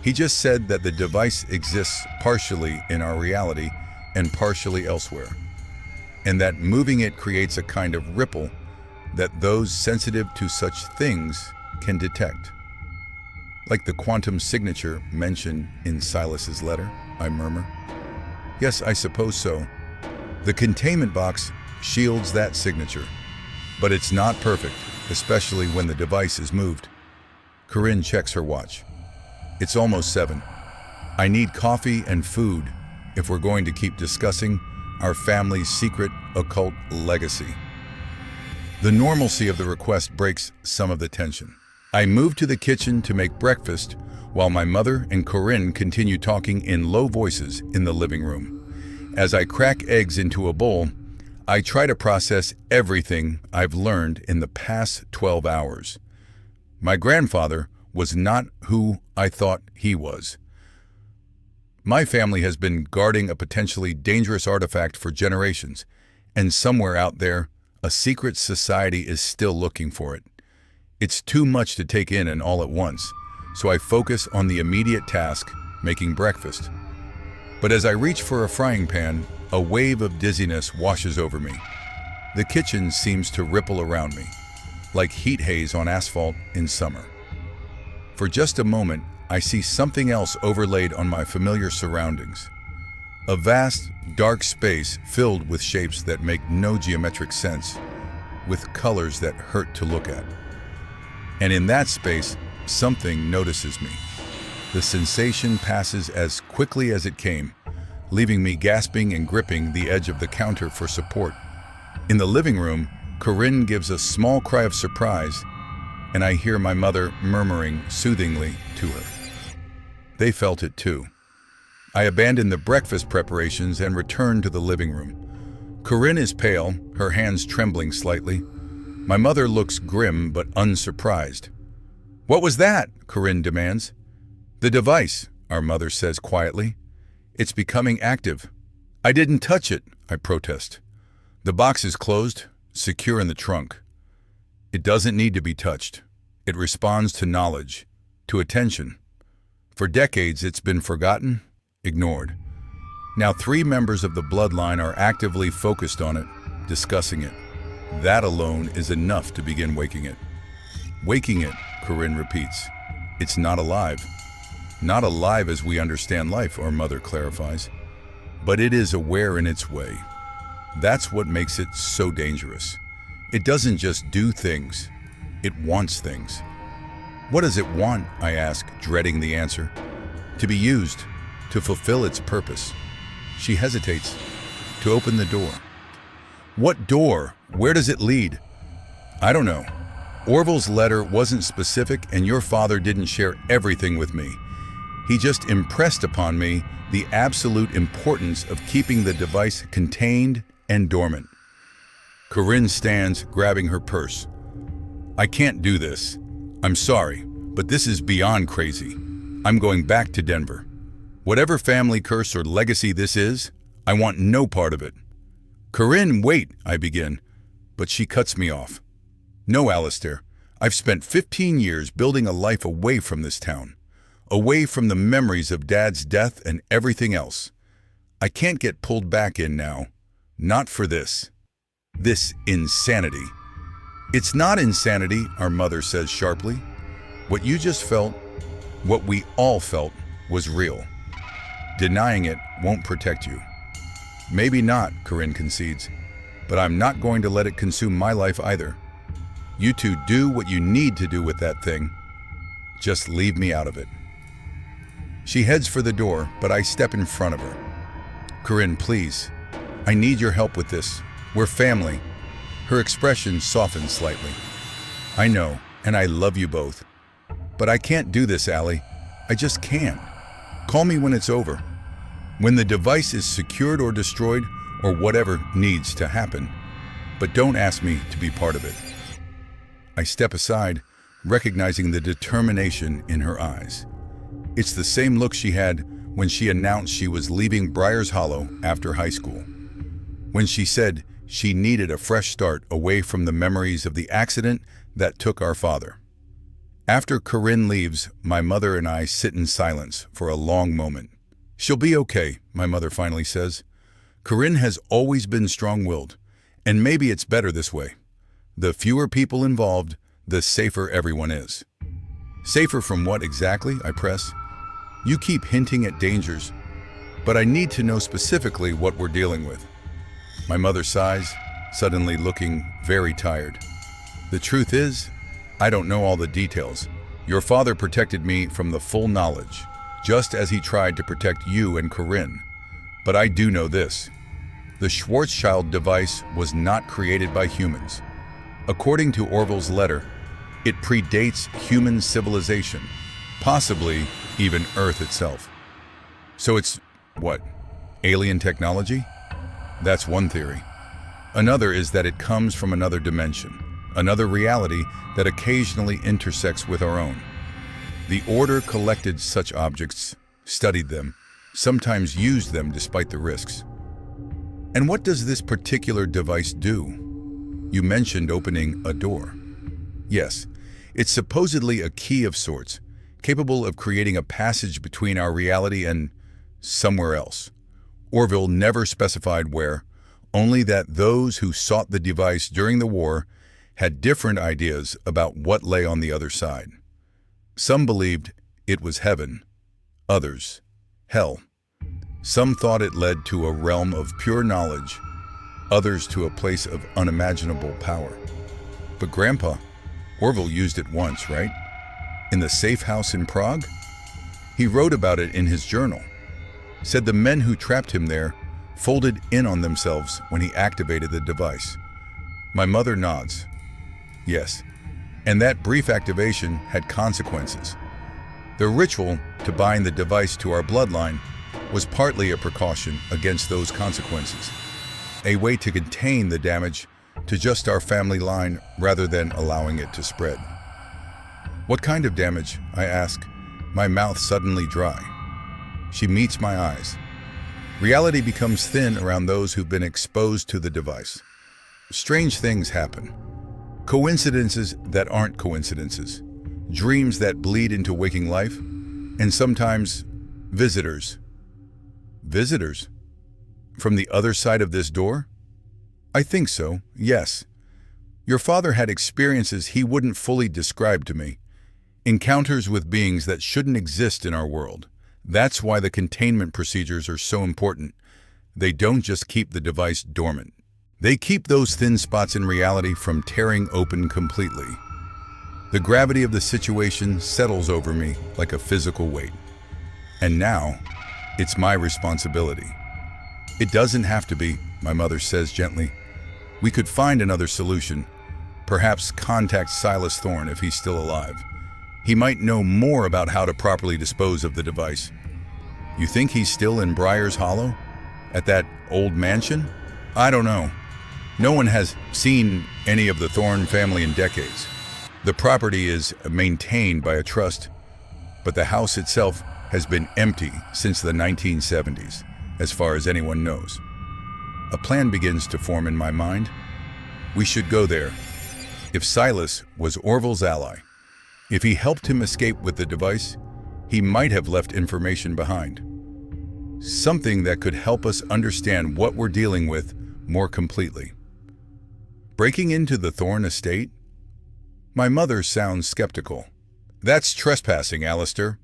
He just said that the device exists partially in our reality and partially elsewhere, and that moving it creates a kind of ripple that those sensitive to such things can detect. Like the quantum signature mentioned in Silas's letter, I murmur. Yes, I suppose so. The containment box shields that signature, but it's not perfect, especially when the device is moved. Corinne checks her watch. It's almost 7. I need coffee and food if we're going to keep discussing our family's secret occult legacy. The normalcy of the request breaks some of the tension. I move to the kitchen to make breakfast while my mother and Corinne continue talking in low voices in the living room. As I crack eggs into a bowl, I try to process everything I've learned in the past 12 hours. My grandfather was not who I thought he was. My family has been guarding a potentially dangerous artifact for generations, and somewhere out there, a secret society is still looking for it. It's too much to take in and all at once, so I focus on the immediate task, making breakfast. But as I reach for a frying pan, a wave of dizziness washes over me. The kitchen seems to ripple around me, like heat haze on asphalt in summer. For just a moment, I see something else overlaid on my familiar surroundings. A vast, dark space filled with shapes that make no geometric sense, with colors that hurt to look at. And in that space, something notices me. The sensation passes as quickly as it came, leaving me gasping and gripping the edge of the counter for support. In the living room, Corinne gives a small cry of surprise, and I hear my mother murmuring soothingly to her. They felt it too. I abandon the breakfast preparations and return to the living room. Corinne is pale, her hands trembling slightly. My mother looks grim but unsurprised. "What was that?" Corinne demands. "The device," our mother says quietly. "It's becoming active." "I didn't touch it," I protest. "The box is closed, secure in the trunk." It doesn't need to be touched. It responds to knowledge, to attention. For decades, it's been forgotten, ignored. Now 3 members of the bloodline are actively focused on it, discussing it. That alone is enough to begin waking it. "Waking it," Corinne repeats. "It's not alive." "Not alive as we understand life," our mother clarifies. "But it is aware in its way. That's what makes it so dangerous. It doesn't just do things, it wants things." "What does it want?" I ask, dreading the answer. "To be used, to fulfill its purpose." She hesitates. "To open the door." "What door? Where does it lead?" "I don't know. Orville's letter wasn't specific, and your father didn't share everything with me. He just impressed upon me the absolute importance of keeping the device contained and dormant. Corinne stands, grabbing her purse. I can't do this. I'm sorry, but this is beyond crazy. I'm going back to Denver. Whatever family curse or legacy this is, I want no part of it. Corinne, wait, I begin, but she cuts me off. No, Alistair, I've spent 15 years building a life away from this town, away from the memories of Dad's death and everything else. I can't get pulled back in now. Not for this. This insanity. It's not insanity, our mother says sharply. What you just felt, what we all felt, was real. Denying it won't protect you. Maybe not, Corinne concedes, but I'm not going to let it consume my life either. You two do what you need to do with that thing. Just leave me out of it. She heads for the door, but I step in front of her. Corinne, please. I need your help with this. We're family. Her expression softens slightly. I know, and I love you both. But I can't do this, Allie. I just can't. Call me when it's over. When the device is secured or destroyed, or whatever needs to happen. But don't ask me to be part of it. I step aside, recognizing the determination in her eyes. It's the same look she had when she announced she was leaving Briars Hollow after high school. When she said she needed a fresh start away from the memories of the accident that took our father. After Corinne leaves, my mother and I sit in silence for a long moment. She'll be okay, my mother finally says. Corinne has always been strong-willed, and maybe it's better this way. The fewer people involved, the safer everyone is. Safer from what exactly? I press. You keep hinting at dangers, but I need to know specifically what we're dealing with. My mother sighs, suddenly looking very tired. The truth is, I don't know all the details. Your father protected me from the full knowledge, just as he tried to protect you and Corinne. But I do know this. The Schwarzschild device was not created by humans. According to Orville's letter, it predates human civilization, possibly even Earth itself. So it's, what, alien technology? That's one theory. Another is that it comes from another dimension, another reality that occasionally intersects with our own. The Order collected such objects, studied them, sometimes used them despite the risks. And what does this particular device do? You mentioned opening a door. Yes, it's supposedly a key of sorts, capable of creating a passage between our reality and somewhere else. Orville never specified where, only that those who sought the device during the war had different ideas about what lay on the other side. Some believed it was heaven, others, hell. Some thought it led to a realm of pure knowledge, others to a place of unimaginable power. But Grandpa, Orville used it once, right? In the safe house in Prague? He wrote about it in his journal. Said the men who trapped him there folded in on themselves when he activated the device. My mother nods. Yes, and that brief activation had consequences. The ritual to bind the device to our bloodline was partly a precaution against those consequences, a way to contain the damage to just our family line rather than allowing it to spread. What kind of damage? I ask, my mouth suddenly dry. She meets my eyes. Reality becomes thin around those who've been exposed to the device. Strange things happen. Coincidences that aren't coincidences. Dreams that bleed into waking life. And sometimes, visitors. Visitors? From the other side of this door? I think so, yes. Your father had experiences he wouldn't fully describe to me. Encounters with beings that shouldn't exist in our world. That's why the containment procedures are so important. They don't just keep the device dormant. They keep those thin spots in reality from tearing open completely. The gravity of the situation settles over me like a physical weight. And now, it's my responsibility. It doesn't have to be, my mother says gently. We could find another solution. Perhaps contact Silas Thorne if he's still alive. He might know more about how to properly dispose of the device. You think he's still in Briar's Hollow? At that old mansion? I don't know. No one has seen any of the Thorne family in decades. The property is maintained by a trust, but the house itself has been empty since the 1970s, as far as anyone knows. A plan begins to form in my mind. We should go there. If Silas was Orville's ally, if he helped him escape with the device, he might have left information behind. Something that could help us understand what we're dealing with more completely. Breaking into the Thorne estate? My mother sounds skeptical. That's trespassing, Alistair.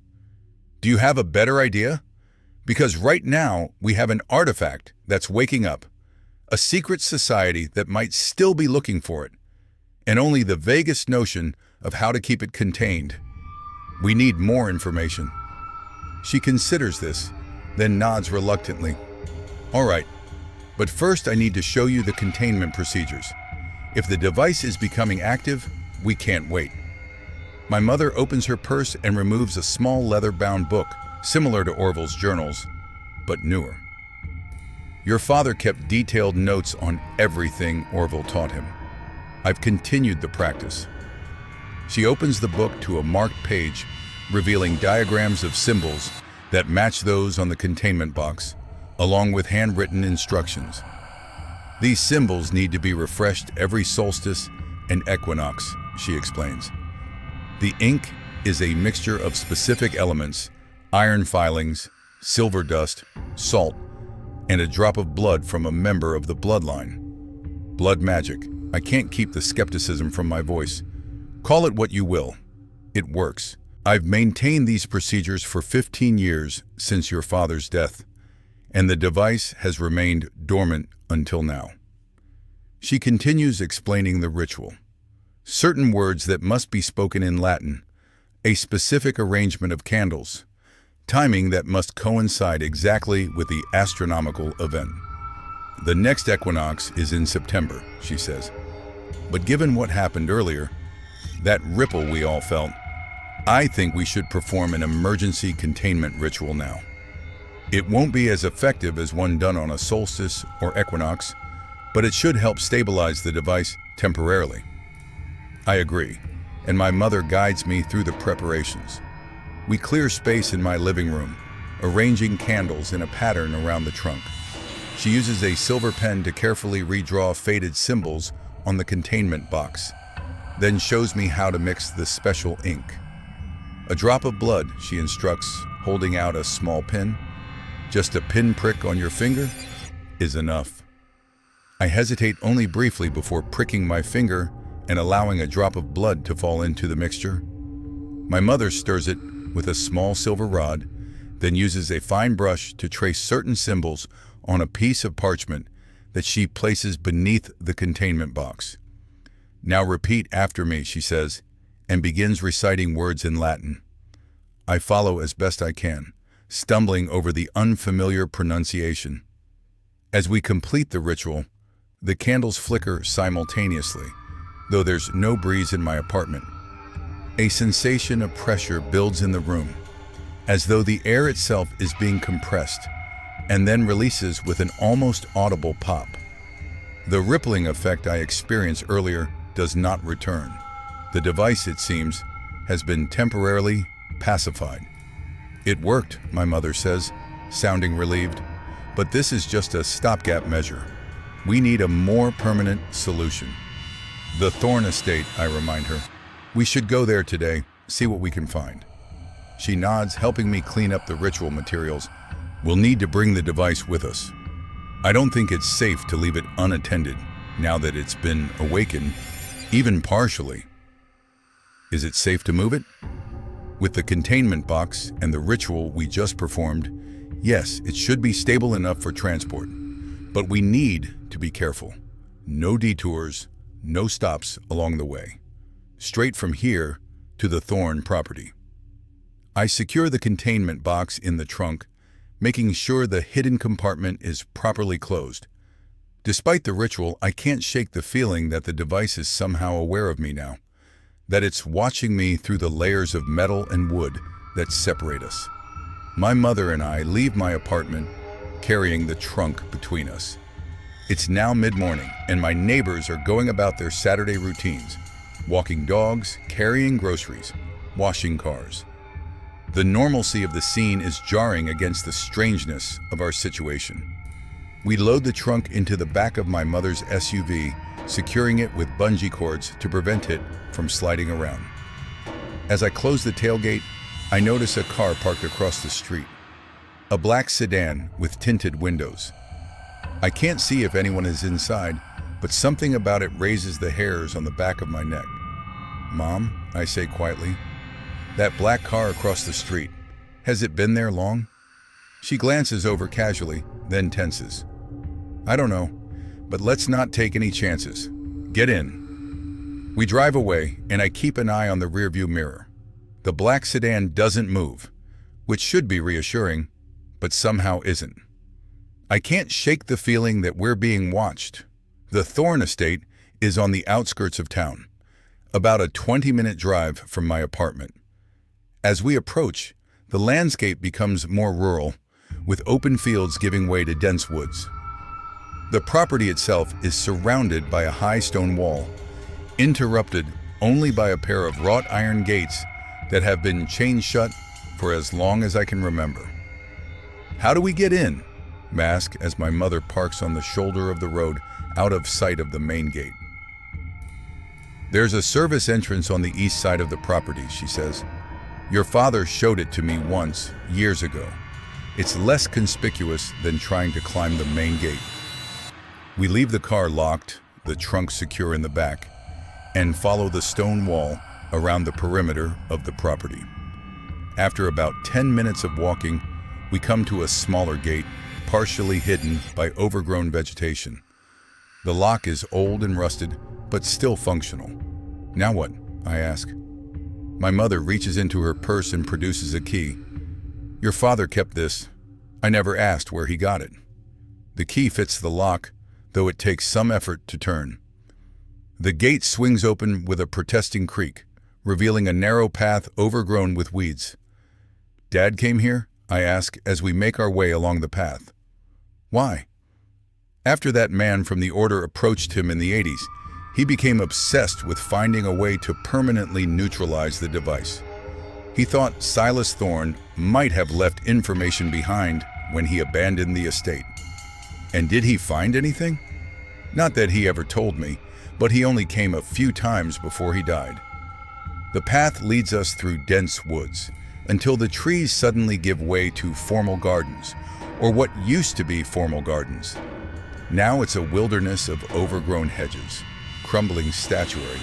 Do you have a better idea? Because right now we have an artifact that's waking up, a secret society that might still be looking for it, and only the vaguest notion of how to keep it contained. We need more information. She considers this, then nods reluctantly. All right, but first I need to show you the containment procedures. If the device is becoming active, we can't wait. My mother opens her purse and removes a small leather-bound book, similar to Orville's journals, but newer. Your father kept detailed notes on everything Orville taught him. I've continued the practice. She opens the book to a marked page, revealing diagrams of symbols that match those on the containment box, along with handwritten instructions. These symbols need to be refreshed every solstice and equinox, she explains. The ink is a mixture of specific elements, iron filings, silver dust, salt, and a drop of blood from a member of the bloodline. Blood magic. I can't keep the skepticism from my voice. Call it what you will. It works. I've maintained these procedures for 15 years since your father's death, and the device has remained dormant until now. She continues explaining the ritual. Certain words that must be spoken in Latin, a specific arrangement of candles, timing that must coincide exactly with the astronomical event. The next equinox is in September, she says. But given what happened earlier, that ripple we all felt, I think we should perform an emergency containment ritual now. It won't be as effective as one done on a solstice or equinox, but it should help stabilize the device temporarily. I agree, and my mother guides me through the preparations. We clear space in my living room, arranging candles in a pattern around the trunk. She uses a silver pen to carefully redraw faded symbols on the containment box, then shows me how to mix the special ink. A drop of blood, she instructs, holding out a small pin. Just a pinprick on your finger is enough. I hesitate only briefly before pricking my finger and allowing a drop of blood to fall into the mixture. My mother stirs it with a small silver rod, then uses a fine brush to trace certain symbols on a piece of parchment that she places beneath the containment box. Now repeat after me, she says, and begins reciting words in Latin. I follow as best I can, stumbling over the unfamiliar pronunciation. As we complete the ritual, the candles flicker simultaneously, though there's no breeze in my apartment. A sensation of pressure builds in the room, as though the air itself is being compressed, and then releases with an almost audible pop. The rippling effect I experienced earlier does not return. The device, it seems, has been temporarily pacified. It worked, my mother says, sounding relieved, but this is just a stopgap measure. We need a more permanent solution. The Thorne estate, I remind her. We should go there today, see what we can find. She nods, helping me clean up the ritual materials. We'll need to bring the device with us. I don't think it's safe to leave it unattended now that it's been awakened, even partially. Is it safe to move it? With the containment box and the ritual we just performed, yes, it should be stable enough for transport. But we need to be careful. No detours, no stops along the way. Straight from here to the Thorne property. I secure the containment box in the trunk, making sure the hidden compartment is properly closed. Despite the ritual, I can't shake the feeling that the device is somehow aware of me now. that it's watching me through the layers of metal and wood that separate us. My mother and I leave my apartment, carrying the trunk between us. It's now mid-morning, and my neighbors are going about their Saturday routines, walking dogs, carrying groceries, washing cars. The normalcy of the scene is jarring against the strangeness of our situation. We load the trunk into the back of my mother's SUV, securing it with bungee cords to prevent it from sliding around. As I close the tailgate, I notice a car parked across the street. A black sedan with tinted windows. I can't see if anyone is inside, but something about it raises the hairs on the back of my neck. "Mom," I say quietly, "that black car across the street, has it been there long?" She glances over casually, then tenses. "I don't know, but let's not take any chances. Get in." We drive away, and I keep an eye on the rearview mirror. The black sedan doesn't move, which should be reassuring, but somehow isn't. I can't shake the feeling that we're being watched. The Thorne estate is on the outskirts of town, about a 20-minute drive from my apartment. As we approach, the landscape becomes more rural, with open fields giving way to dense woods. The property itself is surrounded by a high stone wall, interrupted only by a pair of wrought iron gates that have been chained shut for as long as I can remember. "How do we get in?" I ask as my mother parks on the shoulder of the road out of sight of the main gate. "There's a service entrance on the east side of the property," she says. "Your father showed it to me once, years ago. It's less conspicuous than trying to climb the main gate." We leave the car locked, the trunk secure in the back, and follow the stone wall around the perimeter of the property. After about 10 minutes of walking, we come to a smaller gate, partially hidden by overgrown vegetation. The lock is old and rusted, but still functional. "Now what?" I ask. My mother reaches into her purse and produces a key. "Your father kept this. I never asked where he got it." The key fits the lock, though it takes some effort to turn. The gate swings open with a protesting creak, revealing a narrow path overgrown with weeds. "Dad came here?" I ask as we make our way along the path. "Why?" "After that man from the order approached him in the 80s, he became obsessed with finding a way to permanently neutralize the device. He thought Silas Thorne might have left information behind when he abandoned the estate." "And did he find anything?" "Not that he ever told me, but he only came a few times before he died." The path leads us through dense woods, until the trees suddenly give way to formal gardens, or what used to be formal gardens. Now it's a wilderness of overgrown hedges, crumbling statuary,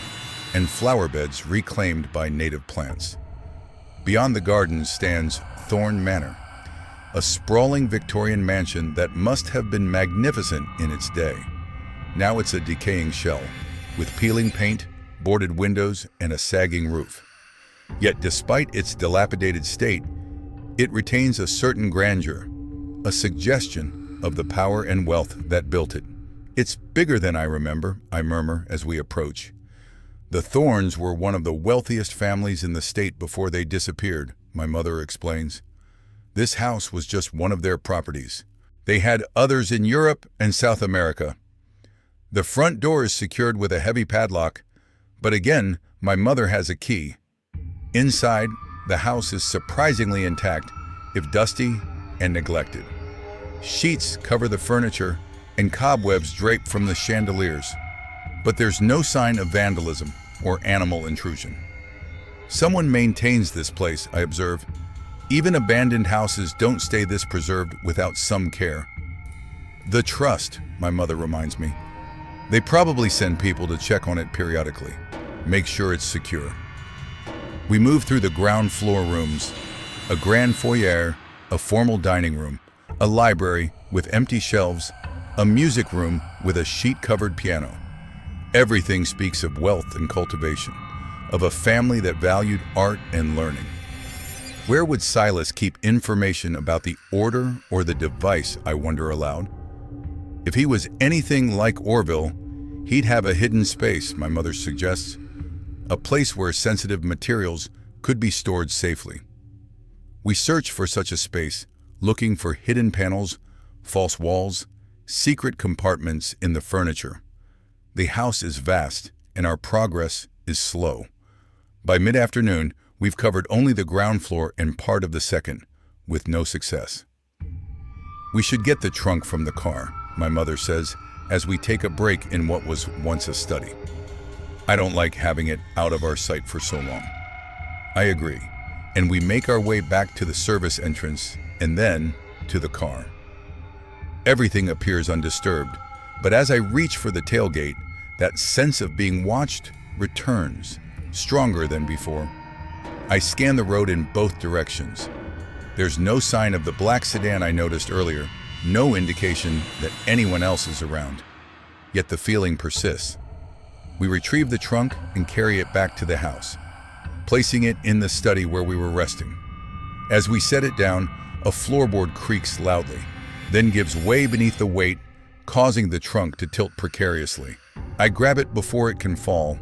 and flower beds reclaimed by native plants. Beyond the gardens stands Thorne Manor, a sprawling Victorian mansion that must have been magnificent in its day. Now it's a decaying shell, with peeling paint, boarded windows, and a sagging roof. Yet despite its dilapidated state, it retains a certain grandeur, a suggestion of the power and wealth that built it. "It's bigger than I remember," I murmur as we approach. "The Thornes were one of the wealthiest families in the state before they disappeared," my mother explains. "This house was just one of their properties. They had others in Europe and South America." The front door is secured with a heavy padlock, but again, my mother has a key. Inside, the house is surprisingly intact, if dusty and neglected. Sheets cover the furniture, and cobwebs drape from the chandeliers. But there's no sign of vandalism or animal intrusion. Someone maintains this place, I observe. Even abandoned houses don't stay this preserved without some care. "The trust," my mother reminds me. "They probably send people to check on it periodically, make sure it's secure." We move through the ground floor rooms, a grand foyer, a formal dining room, a library with empty shelves, a music room with a sheet-covered piano. Everything speaks of wealth and cultivation, of a family that valued art and learning. Where would Silas keep information about the order or the device, I wonder aloud? If he was anything like Orville, he'd have a hidden space, my mother suggests. a place where sensitive materials could be stored safely. We search for such a space, looking for hidden panels, false walls, secret compartments in the furniture. The house is vast, and our progress is slow. By mid-afternoon, we've covered only the ground floor and part of the second, with no success. "We should get the trunk from the car," my mother says, as we take a break in what was once a study. I don't like having it out of our sight for so long. I agree, and we make our way back to the service entrance and then to the car. Everything appears undisturbed, but as I reach for the tailgate, that sense of being watched returns, stronger than before. I scan the road in both directions. There's no sign of the black sedan I noticed earlier, no indication that anyone else is around. Yet the feeling persists. We retrieve the trunk and carry it back to the house, placing it in the study where we were resting. As we set it down, a floorboard creaks loudly, then gives way beneath the weight, causing the trunk to tilt precariously. I grab it before it can fall,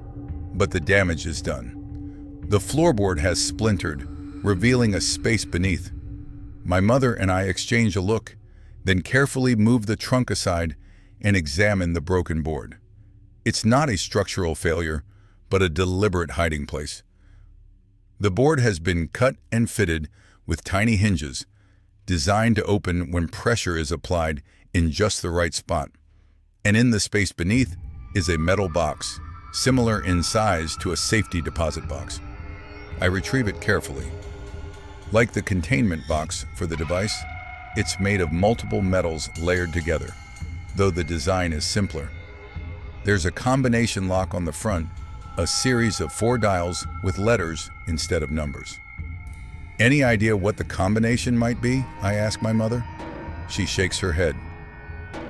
but the damage is done. The floorboard has splintered, revealing a space beneath. My mother and I exchange a look, then carefully move the trunk aside and examine the broken board. It's not a structural failure, but a deliberate hiding place. The board has been cut and fitted with tiny hinges, designed to open when pressure is applied in just the right spot. And in the space beneath is a metal box, similar in size to a safety deposit box. I retrieve it carefully. Like the containment box for the device, it's made of multiple metals layered together, though the design is simpler. There's a combination lock on the front, a series of 4 dials with letters instead of numbers. "Any idea what the combination might be?" I ask my mother. She shakes her head.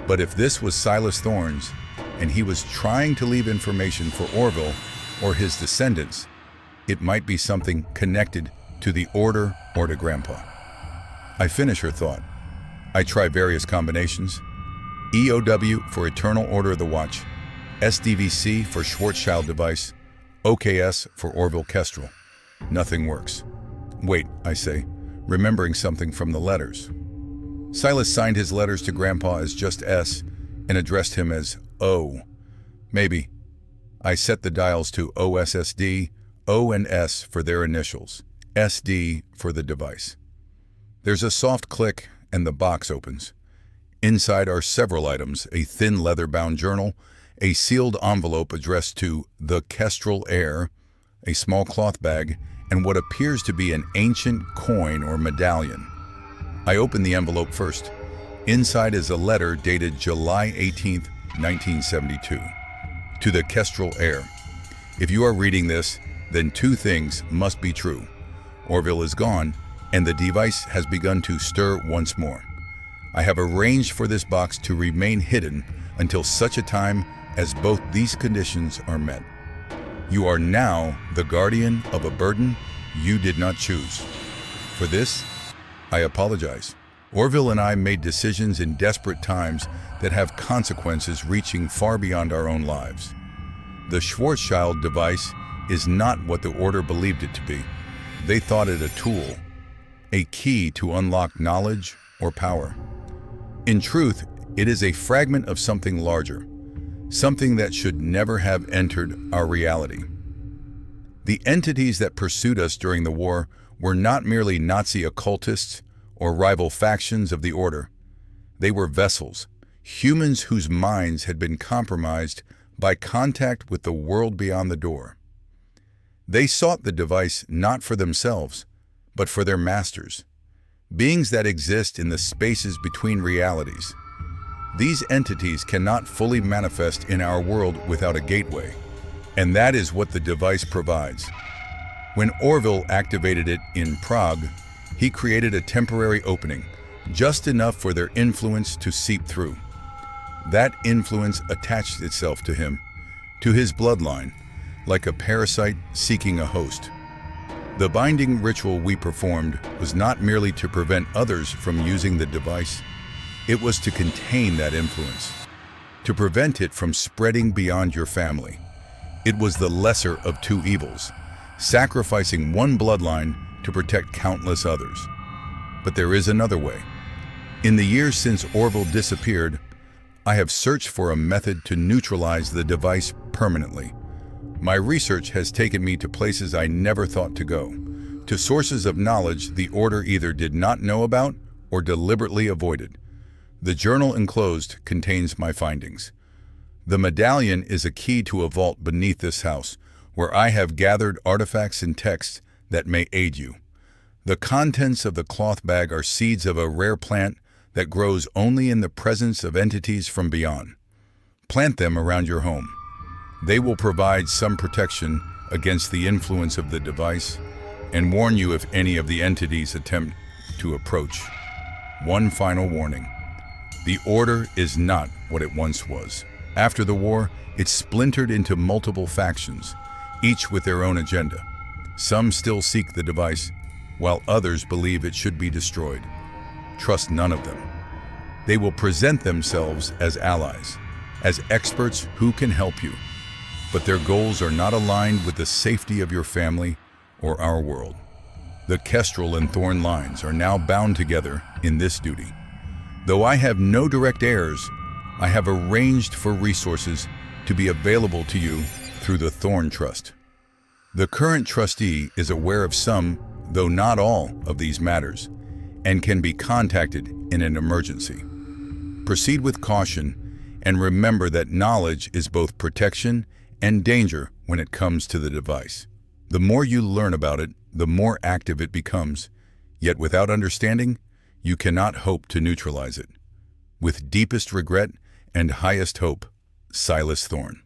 But if this was Silas Thorne's, and he was trying to leave information for Orville or his descendants, it might be something connected to the Order or to Grandpa. I finish her thought. I try various combinations. EOW for Eternal Order of the Watch, SDVC for Schwarzschild device, OKS for Orville Kestrel. Nothing works. "Wait," I say, remembering something from the letters. Silas signed his letters to Grandpa as just S and addressed him as O. Maybe. I set the dials to OSSD, O and S for their initials, SD for the device. There's a soft click and the box opens. Inside are several items: a thin leather-bound journal, a sealed envelope addressed to the Kestrel Heir, a small cloth bag, and what appears to be an ancient coin or medallion. I open the envelope first. Inside is a letter dated July 18th, 1972. To the Kestrel Heir. If you are reading this, then 2 things must be true. Orville is gone, and the device has begun to stir once more. I have arranged for this box to remain hidden until such a time as both these conditions are met. You are now the guardian of a burden you did not choose. For this, I apologize. Orville and I made decisions in desperate times that have consequences reaching far beyond our own lives. The Schwarzschild device is not what the Order believed it to be. They thought it a tool, a key to unlock knowledge or power. In truth, it is a fragment of something larger, something that should never have entered our reality. The entities that pursued us during the war were not merely Nazi occultists or rival factions of the Order. They were vessels, humans whose minds had been compromised by contact with the world beyond the door. They sought the device not for themselves, but for their masters, beings that exist in the spaces between realities. These entities cannot fully manifest in our world without a gateway, and that is what the device provides. When Orville activated it in Prague, he created a temporary opening, just enough for their influence to seep through. That influence attached itself to him, to his bloodline, like a parasite seeking a host. The binding ritual we performed was not merely to prevent others from using the device. It was to contain that influence, to prevent it from spreading beyond your family. It was the lesser of two evils, sacrificing one bloodline to protect countless others. But there is another way. In the years since Orville disappeared, I have searched for a method to neutralize the device permanently. My research has taken me to places I never thought to go, to sources of knowledge the Order either did not know about or deliberately avoided. The journal enclosed contains my findings. The medallion is a key to a vault beneath this house, where I have gathered artifacts and texts that may aid you. The contents of the cloth bag are seeds of a rare plant that grows only in the presence of entities from beyond. Plant them around your home. They will provide some protection against the influence of the device and warn you if any of the entities attempt to approach. One final warning. The Order is not what it once was. After the war, it splintered into multiple factions, each with their own agenda. Some still seek the device, while others believe it should be destroyed. Trust none of them. They will present themselves as allies, as experts who can help you. But their goals are not aligned with the safety of your family or our world. The Kestrel and Thorn lines are now bound together in this duty. Though I have no direct heirs, I have arranged for resources to be available to you through the Thorn Trust. The current trustee is aware of some, though not all, of these matters, and can be contacted in an emergency. Proceed with caution and remember that knowledge is both protection and danger when it comes to the device. The more you learn about it, the more active it becomes, yet without understanding, you cannot hope to neutralize it. With deepest regret and highest hope, Silas Thorn.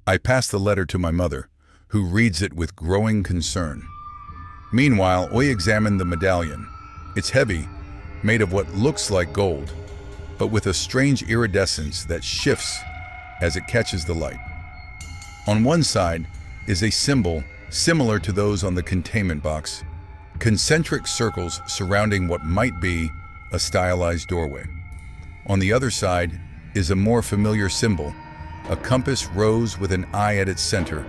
I pass the letter to my mother, who reads it with growing concern. Meanwhile, I examine the medallion. It's heavy, made of what looks like gold, but with a strange iridescence that shifts as it catches the light. On one side is a symbol similar to those on the containment box, concentric circles surrounding what might be a stylized doorway. On the other side is a more familiar symbol, a compass rose with an eye at its center,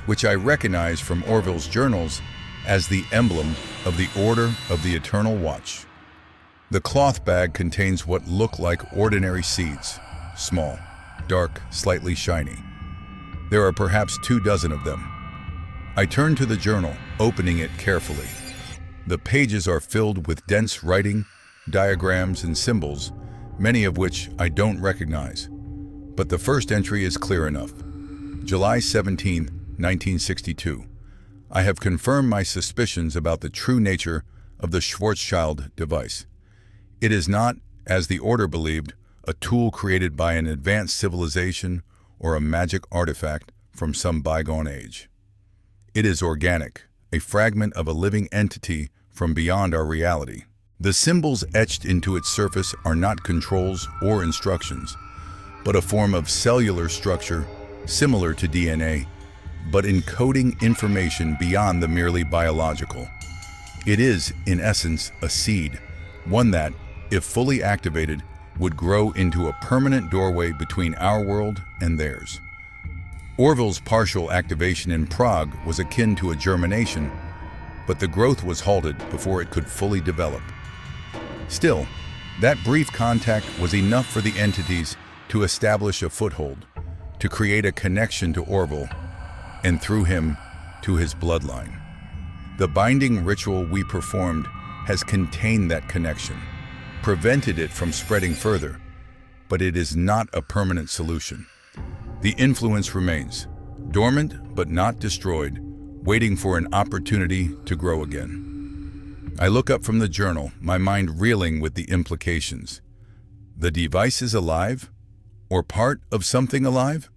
which I recognize from Orville's journals as the emblem of the Order of the Eternal Watch. The cloth bag contains what look like ordinary seeds, small, dark, slightly shiny. There are perhaps 24 of them. I turn to the journal, opening it carefully. The pages are filled with dense writing, diagrams, and symbols, many of which I don't recognize. But the first entry is clear enough. July 17, 1962. I have confirmed my suspicions about the true nature of the Schwarzschild device. It is not, as the Order believed, a tool created by an advanced civilization or a magic artifact from some bygone age. It is organic, a fragment of a living entity from beyond our reality. The symbols etched into its surface are not controls or instructions, but a form of cellular structure similar to DNA, but encoding information beyond the merely biological. It is, in essence, a seed, one that, if fully activated, would grow into a permanent doorway between our world and theirs. Orville's partial activation in Prague was akin to a germination, but the growth was halted before it could fully develop. Still, that brief contact was enough for the entities to establish a foothold, to create a connection to Orville, and through him, to his bloodline. The binding ritual we performed has contained that connection, prevented it from spreading further, but it is not a permanent solution. The influence remains, dormant but not destroyed, waiting for an opportunity to grow again. I look up from the journal, my mind reeling with the implications. The device is alive? Or part of something alive?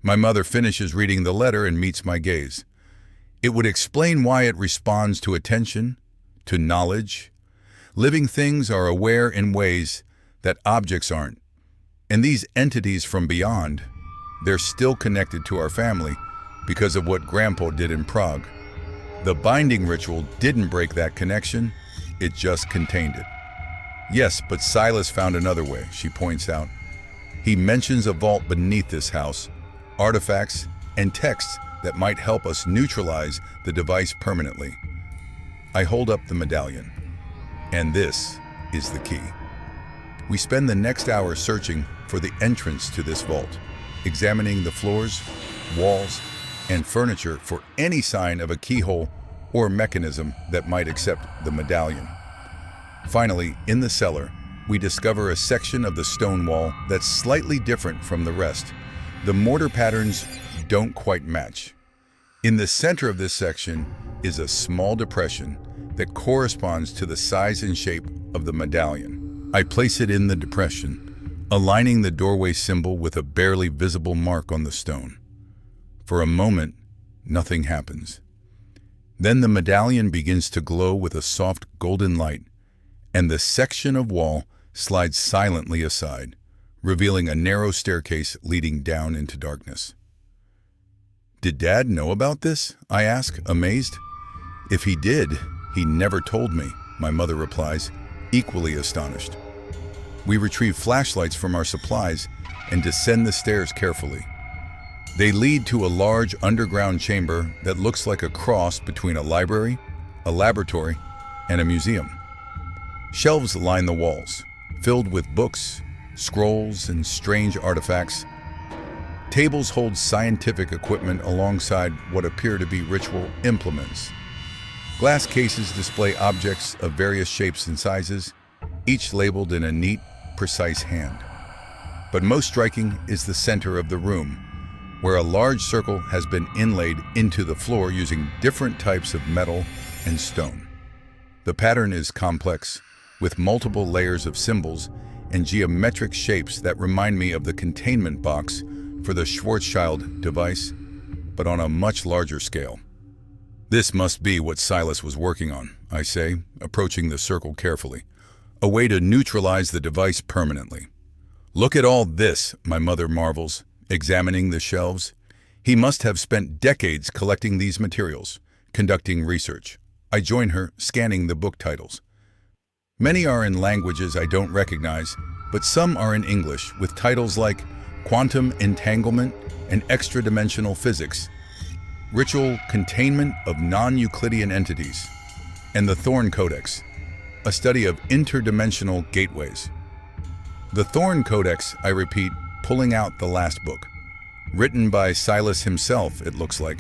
My mother finishes reading the letter and meets my gaze. It would explain why it responds to attention, to knowledge. Living things are aware in ways that objects aren't. And these entities from beyond, they're still connected to our family because of what Grandpa did in Prague. The binding ritual didn't break that connection, it just contained it. Yes, but Silas found another way, she points out. He mentions a vault beneath this house, artifacts, and texts that might help us neutralize the device permanently. I hold up the medallion, and this is the key. We spend the next hour searching for the entrance to this vault, examining the floors, walls, and furniture for any sign of a keyhole or mechanism that might accept the medallion. Finally, in the cellar, we discover a section of the stone wall that's slightly different from the rest. The mortar patterns don't quite match. In the center of this section is a small depression that corresponds to the size and shape of the medallion. I place it in the depression, aligning the doorway symbol with a barely visible mark on the stone. For a moment, nothing happens. Then the medallion begins to glow with a soft golden light, and the section of wall slides silently aside, revealing a narrow staircase leading down into darkness. "Did Dad know about this?" I ask, amazed. "If he did, he never told me," my mother replies, equally astonished. We retrieve flashlights from our supplies and descend the stairs carefully. They lead to a large underground chamber that looks like a cross between a library, a laboratory, and a museum. Shelves line the walls, filled with books, scrolls, and strange artifacts. Tables hold scientific equipment alongside what appear to be ritual implements. Glass cases display objects of various shapes and sizes, each labeled in a neat, precise hand. But most striking is the center of the room, where a large circle has been inlaid into the floor using different types of metal and stone. The pattern is complex, with multiple layers of symbols and geometric shapes that remind me of the containment box for the Schwarzschild device, but on a much larger scale. "This must be what Silas was working on," I say, approaching the circle carefully. "A way to neutralize the device permanently." "Look at all this," my mother marvels, examining the shelves. "He must have spent decades collecting these materials, conducting research." I join her, scanning the book titles. Many are in languages I don't recognize, but some are in English, with titles like Quantum Entanglement and Extra-Dimensional Physics, Ritual Containment of Non-Euclidean Entities, and the Thorn Codex, a study of interdimensional gateways. The Thorn Codex, I repeat, pulling out the last book. Written by Silas himself, it looks like.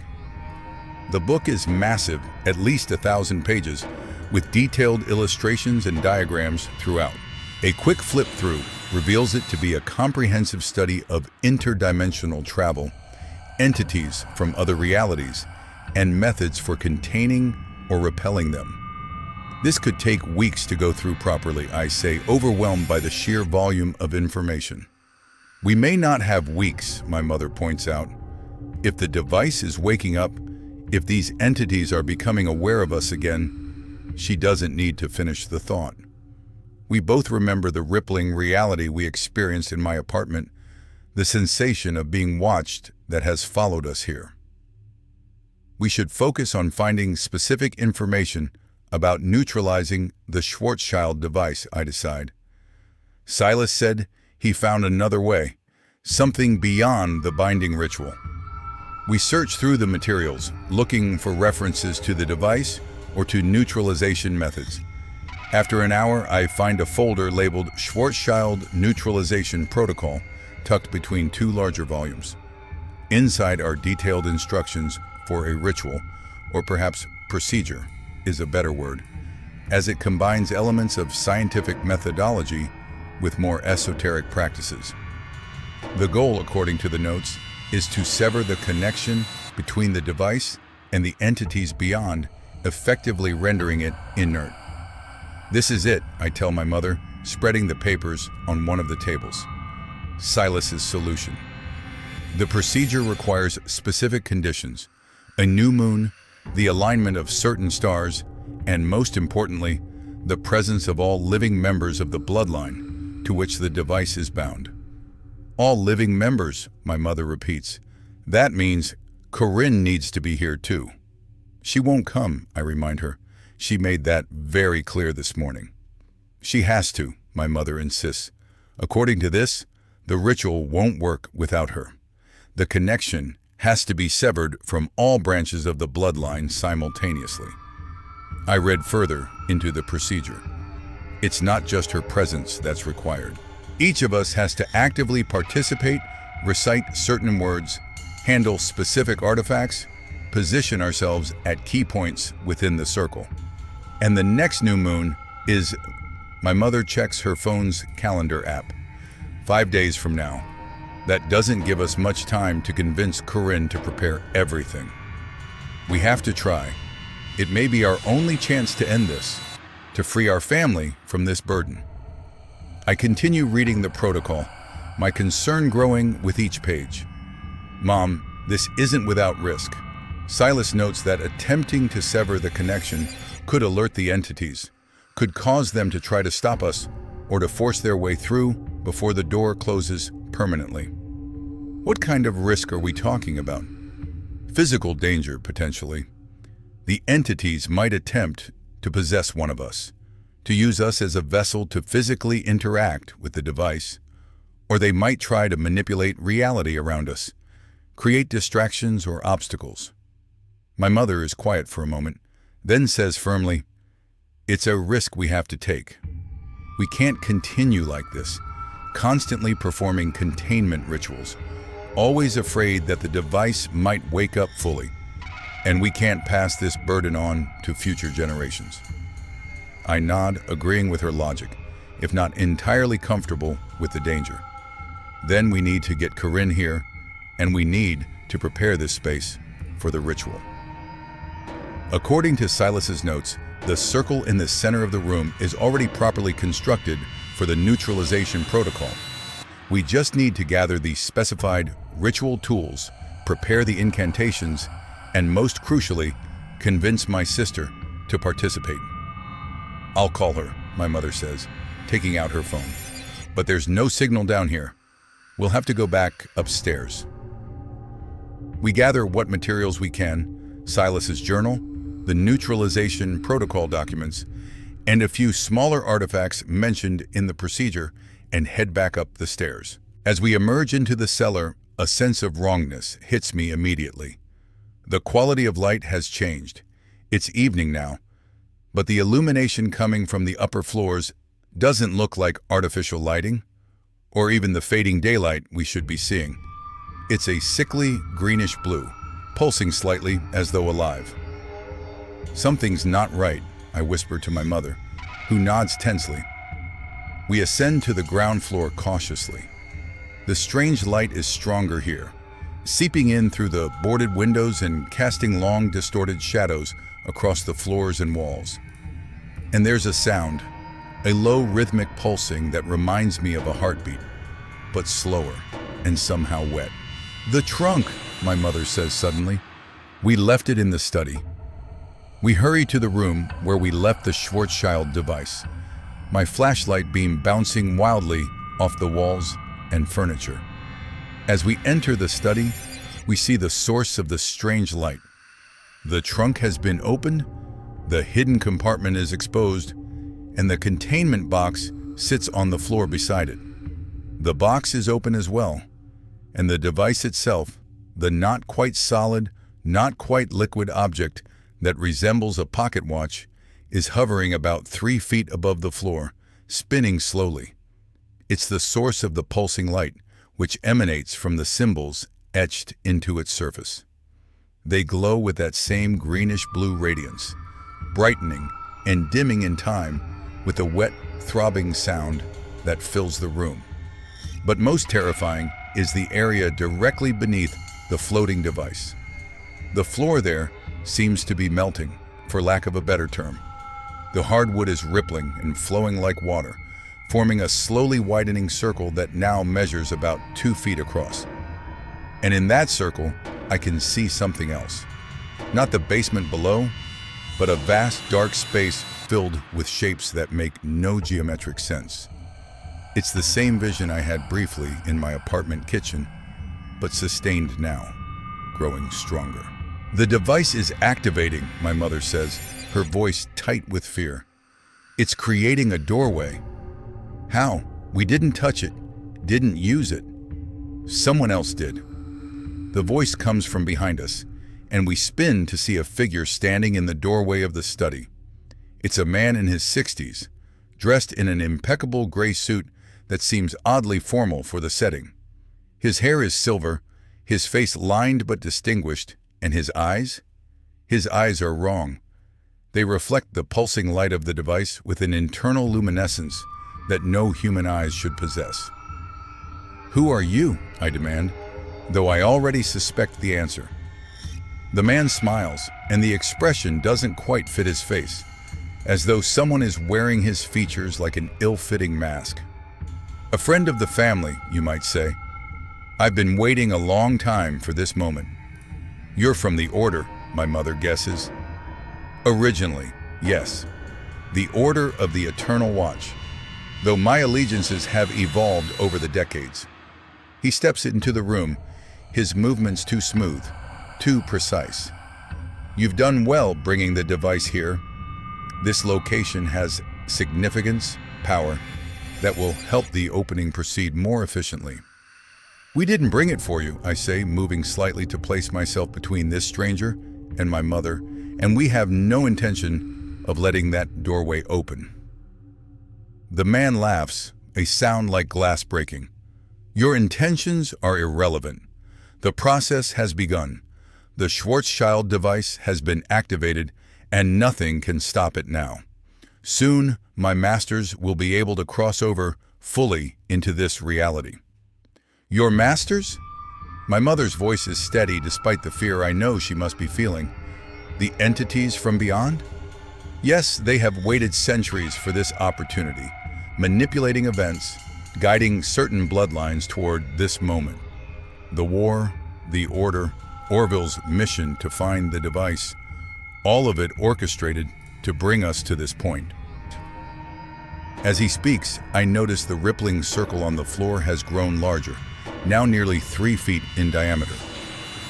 The book is massive, at least 1,000 pages, with detailed illustrations and diagrams throughout. A quick flip through reveals it to be a comprehensive study of interdimensional travel, entities from other realities, and methods for containing or repelling them. This could take weeks to go through properly, I say, overwhelmed by the sheer volume of information. "We may not have weeks," my mother points out. "If the device is waking up, if these entities are becoming aware of us again," she doesn't need to finish the thought. We both remember the rippling reality we experienced in my apartment, the sensation of being watched that has followed us here. We should focus on finding specific information about neutralizing the Schwarzschild device, I decide. Silas said he found another way, something beyond the binding ritual. We search through the materials, looking for references to the device or to neutralization methods. After an hour, I find a folder labeled Schwarzschild Neutralization Protocol, tucked between two larger volumes. Inside are detailed instructions for a ritual, or perhaps procedure is a better word, as it combines elements of scientific methodology with more esoteric practices. The goal, according to the notes, is to sever the connection between the device and the entities beyond, effectively rendering it inert. "This is it," I tell my mother, spreading the papers on one of the tables. Silas's solution. The procedure requires specific conditions: a new moon, the alignment of certain stars, and most importantly, the presence of all living members of the bloodline to which the device is bound. "All living members," my mother repeats. "That means Corinne needs to be here too." "She won't come," I remind her. "She made that very clear this morning." "She has to," my mother insists. "According to this, the ritual won't work without her. The connection has to be severed from all branches of the bloodline simultaneously. I read further into the procedure. It's not just her presence that's required. Each of us has to actively participate, recite certain words, handle specific artifacts, position ourselves at key points within the circle. And the next new moon is... My mother checks her phone's calendar app. 5 days from now. That doesn't give us much time to convince Corinne to prepare everything. We have to try. It may be our only chance to end this, to free our family from this burden. I continue reading the protocol, my concern growing with each page. Mom, this isn't without risk. Silas notes that attempting to sever the connection could alert the entities, could cause them to try to stop us or to force their way through before the door closes permanently. What kind of risk are we talking about? Physical danger, potentially. The entities might attempt to possess one of us, to use us as a vessel to physically interact with the device, or they might try to manipulate reality around us, create distractions or obstacles. My mother is quiet for a moment, then says firmly, "It's a risk we have to take. We can't continue like this, constantly performing containment rituals, always afraid that the device might wake up fully, and we can't pass this burden on to future generations." I nod, agreeing with her logic, if not entirely comfortable with the danger. Then we need to get Corinne here, and we need to prepare this space for the ritual. According to Silas's notes, the circle in the center of the room is already properly constructed for the neutralization protocol. We just need to gather the specified ritual tools, prepare the incantations, and most crucially, convince my sister to participate. "I'll call her," my mother says, taking out her phone. "But there's no signal down here. We'll have to go back upstairs." We gather what materials we can, Silas's journal, the neutralization protocol documents, and a few smaller artifacts mentioned in the procedure, and head back up the stairs. As we emerge into the cellar, a sense of wrongness hits me immediately. The quality of light has changed. It's evening now, but the illumination coming from the upper floors doesn't look like artificial lighting, or even the fading daylight we should be seeing. It's a sickly greenish blue, pulsing slightly as though alive. "Something's not right," I whisper to my mother, who nods tensely. We ascend to the ground floor cautiously. The strange light is stronger here, seeping in through the boarded windows and casting long, distorted shadows across the floors and walls. And there's a sound, a low rhythmic pulsing that reminds me of a heartbeat, but slower and somehow wet. "The trunk," my mother says suddenly. "We left it in the study." We hurry to the room where we left the Schwarzschild device, my flashlight beam bouncing wildly off the walls and furniture. As we enter the study, we see the source of the strange light. The trunk has been opened, the hidden compartment is exposed, and the containment box sits on the floor beside it. The box is open as well, and the device itself, the not quite solid, not quite liquid object that resembles a pocket watch, is hovering about 3 feet above the floor, spinning slowly. It's the source of the pulsing light, which emanates from the symbols etched into its surface. They glow with that same greenish-blue radiance, brightening and dimming in time with a wet, throbbing sound that fills the room. But most terrifying is the area directly beneath the floating device. The floor there seems to be melting, for lack of a better term. The hardwood is rippling and flowing like water, forming a slowly widening circle that now measures about 2 feet across. And in that circle, I can see something else. Not the basement below, but a vast dark space filled with shapes that make no geometric sense. It's the same vision I had briefly in my apartment kitchen, but sustained now, growing stronger. "The device is activating," my mother says, her voice tight with fear. "It's creating a doorway." "How? We didn't touch it, didn't use it." "Someone else did." The voice comes from behind us, and we spin to see a figure standing in the doorway of the study. It's a man in his 60s, dressed in an impeccable gray suit that seems oddly formal for the setting. His hair is silver, his face lined but distinguished, and his eyes? His eyes are wrong. They reflect the pulsing light of the device with an internal luminescence that no human eyes should possess. "Who are you?" I demand, though I already suspect the answer. The man smiles, and the expression doesn't quite fit his face, as though someone is wearing his features like an ill-fitting mask. "A friend of the family, you might say. I've been waiting a long time for this moment." "You're from the Order," my mother guesses. "Originally, yes. The Order of the Eternal Watch, though my allegiances have evolved over the decades." He steps into the room, his movements too smooth, too precise. "You've done well bringing the device here. This location has significance, power, that will help the opening proceed more efficiently." "We didn't bring it for you," I say, moving slightly to place myself between this stranger and my mother, "and we have no intention of letting that doorway open." The man laughs, a sound like glass breaking. "Your intentions are irrelevant. The process has begun. The Schwarzschild device has been activated, and nothing can stop it now. Soon, my masters will be able to cross over fully into this reality." "Your masters?" My mother's voice is steady despite the fear I know she must be feeling. "The entities from beyond?" "Yes, they have waited centuries for this opportunity, manipulating events, guiding certain bloodlines toward this moment. The war, the Order, Orville's mission to find the device, all of it orchestrated to bring us to this point." As he speaks, I notice the rippling circle on the floor has grown larger, now nearly 3 feet in diameter,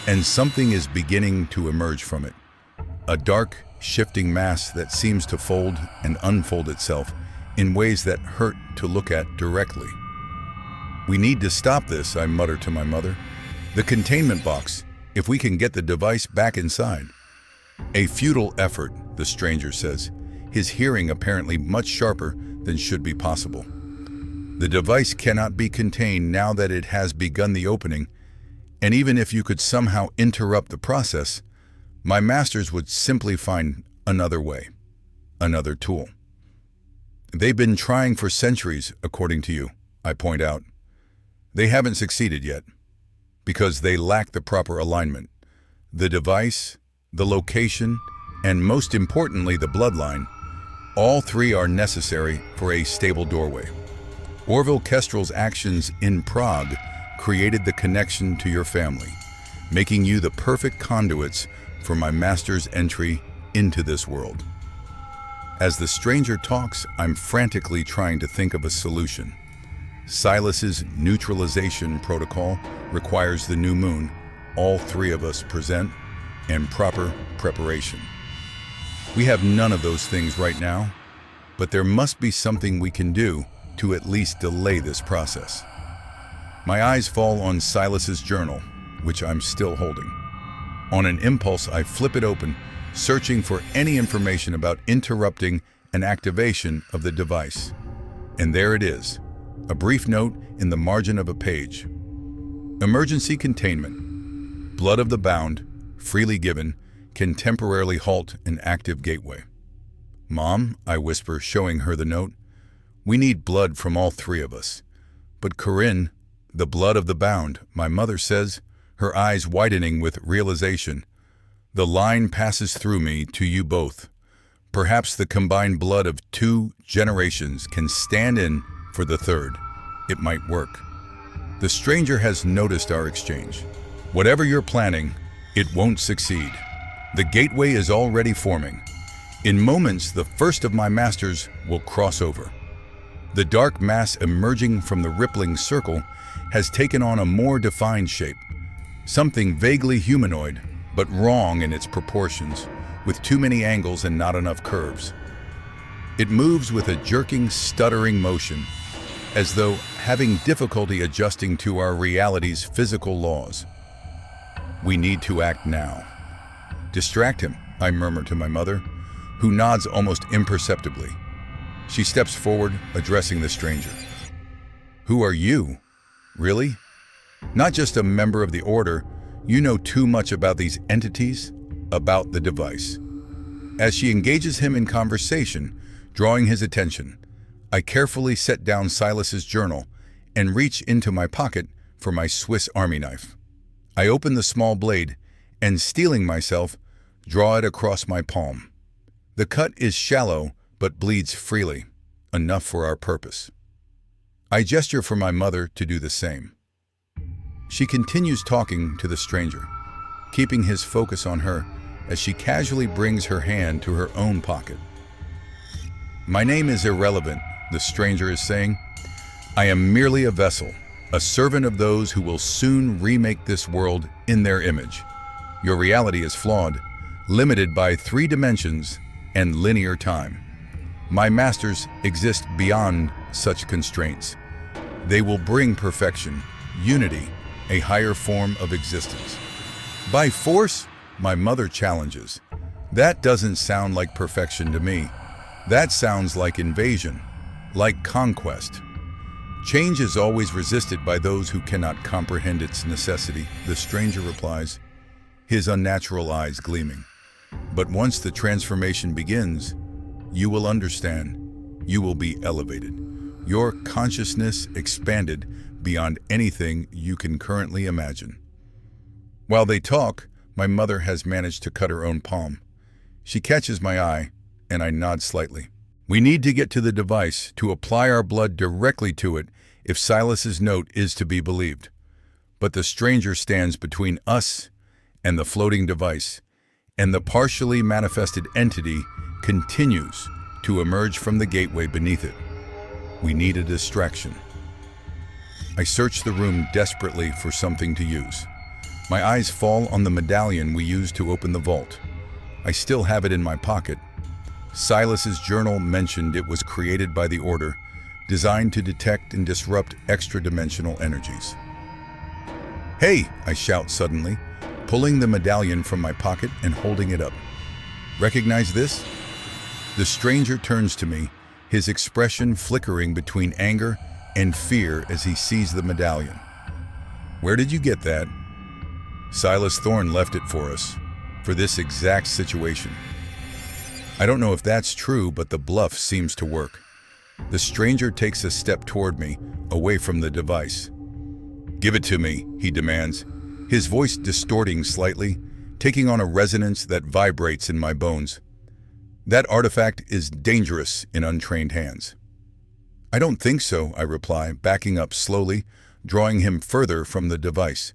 and something is beginning to emerge from it. A dark, shifting mass that seems to fold and unfold itself in ways that hurt to look at directly. "We need to stop this," I mutter to my mother. "The containment box, if we can get the device back inside." "A futile effort," the stranger says, his hearing apparently much sharper than should be possible. "The device cannot be contained now that it has begun the opening, and even if you could somehow interrupt the process, my masters would simply find another way, another tool." "They've been trying for centuries, according to you," I point out. "They haven't succeeded yet, because they lack the proper alignment. The device, the location, and most importantly the bloodline, all three are necessary for a stable doorway. Orville Kestrel's actions in Prague created the connection to your family, making you the perfect conduits for my master's entry into this world." As the stranger talks, I'm frantically trying to think of a solution. Silas's neutralization protocol requires the new moon, all three of us present, and proper preparation. We have none of those things right now, but there must be something we can do to at least delay this process. My eyes fall on Silas's journal, which I'm still holding. On an impulse, I flip it open, searching for any information about interrupting an activation of the device. And there it is, a brief note in the margin of a page. "Emergency containment. Blood of the bound, freely given, can temporarily halt an active gateway." "Mom," I whisper, showing her the note, "we need blood from all three of us." "But Corinne, the blood of the bound," my mother says, her eyes widening with realization. "The line passes through me to you both. Perhaps the combined blood of 2 generations can stand in for the third. It might work." The stranger has noticed our exchange. "Whatever you're planning, it won't succeed. The gateway is already forming. In moments, the first of my masters will cross over." The dark mass emerging from the rippling circle has taken on a more defined shape, something vaguely humanoid, but wrong in its proportions, with too many angles and not enough curves. It moves with a jerking, stuttering motion, as though having difficulty adjusting to our reality's physical laws. We need to act now. Distract him, I murmur to my mother, who nods almost imperceptibly. She steps forward, addressing the stranger. Who are you? Really? Not just a member of the Order, you know too much about these entities, about the device. As she engages him in conversation, drawing his attention, I carefully set down Silas's journal and reach into my pocket for my Swiss Army knife. I open the small blade and, steeling myself, draw it across my palm. The cut is shallow but bleeds freely, enough for our purpose. I gesture for my mother to do the same. She continues talking to the stranger, keeping his focus on her as she casually brings her hand to her own pocket. My name is irrelevant, the stranger is saying. I am merely a vessel, a servant of those who will soon remake this world in their image. Your reality is flawed, limited by 3 dimensions and linear time. My masters exist beyond such constraints. They will bring perfection, unity, a higher form of existence. By force? My mother challenges. That doesn't sound like perfection to me. That sounds like invasion, like conquest. Change is always resisted by those who cannot comprehend its necessity, the stranger replies, his unnatural eyes gleaming. But once the transformation begins, you will understand. You will be elevated. Your consciousness expanded beyond anything you can currently imagine. While they talk, my mother has managed to cut her own palm. She catches my eye, and I nod slightly. We need to get to the device to apply our blood directly to it if Silas's note is to be believed. But the stranger stands between us and the floating device, and the partially manifested entity continues to emerge from the gateway beneath it. We need a distraction. I search the room desperately for something to use. My eyes fall on the medallion we used to open the vault. I still have it in my pocket. Silas's journal mentioned it was created by the Order, designed to detect and disrupt extra-dimensional energies. Hey, I shout suddenly, pulling the medallion from my pocket and holding it up. Recognize this? The stranger turns to me, his expression flickering between anger and fear as he sees the medallion. Where did you get that? Silas Thorne left it for us, for this exact situation. I don't know if that's true, but the bluff seems to work. The stranger takes a step toward me, away from the device. Give it to me, he demands, his voice distorting slightly, taking on a resonance that vibrates in my bones. That artifact is dangerous in untrained hands. I don't think so, I reply, backing up slowly, drawing him further from the device.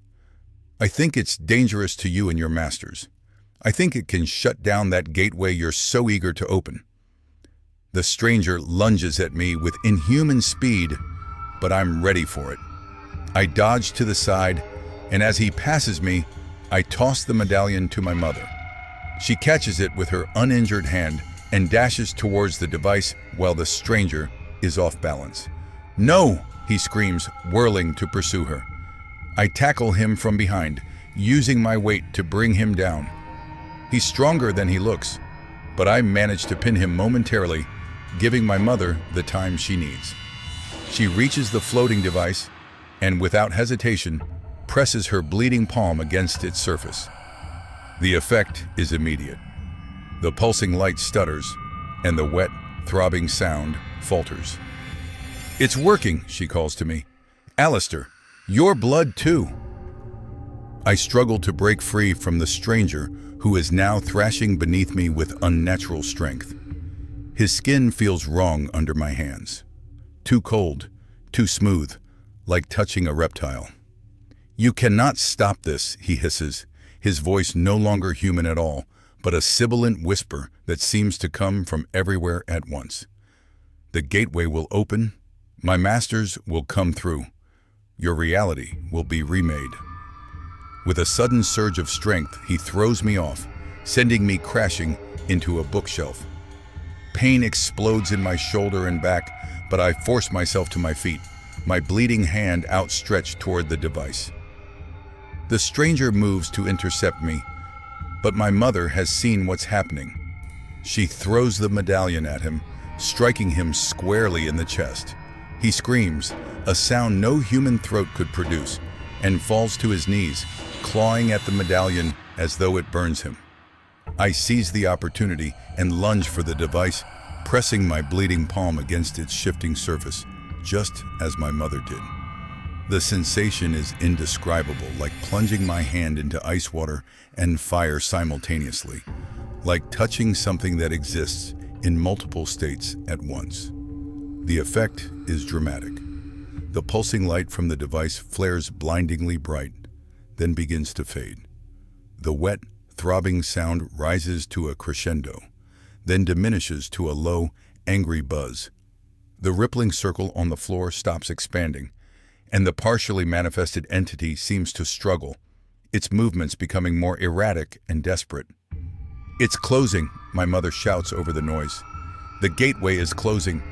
I think it's dangerous to you and your masters. I think it can shut down that gateway you're so eager to open. The stranger lunges at me with inhuman speed, but I'm ready for it. I dodge to the side, and as he passes me, I toss the medallion to my mother. She catches it with her uninjured hand and dashes towards the device while the stranger is off balance. No, he screams, whirling to pursue her. I tackle him from behind, using my weight to bring him down. He's stronger than he looks, but I manage to pin him momentarily, giving my mother the time she needs. She reaches the floating device and, without hesitation, presses her bleeding palm against its surface. The effect is immediate. The pulsing light stutters, and the wet, throbbing sound falters. It's working, she calls to me. Alistair, your blood too. I struggle to break free from the stranger who is now thrashing beneath me with unnatural strength. His skin feels wrong under my hands. Too cold, too smooth, like touching a reptile. You cannot stop this, he hisses, his voice no longer human at all, but a sibilant whisper that seems to come from everywhere at once. The gateway will open, my masters will come through. Your reality will be remade. With a sudden surge of strength, he throws me off, sending me crashing into a bookshelf. Pain explodes in my shoulder and back, but I force myself to my feet, my bleeding hand outstretched toward the device. The stranger moves to intercept me, but my mother has seen what's happening. She throws the medallion at him, striking him squarely in the chest. He screams, a sound no human throat could produce, and falls to his knees, clawing at the medallion as though it burns him. I seize the opportunity and lunge for the device, pressing my bleeding palm against its shifting surface, just as my mother did. The sensation is indescribable, like plunging my hand into ice water and fire simultaneously, like touching something that exists in multiple states at once. The effect is dramatic. The pulsing light from the device flares blindingly bright, then begins to fade. The wet, throbbing sound rises to a crescendo, then diminishes to a low, angry buzz. The rippling circle on the floor stops expanding, and the partially manifested entity seems to struggle, its movements becoming more erratic and desperate. "It's closing," my mother shouts over the noise. "The gateway is closing."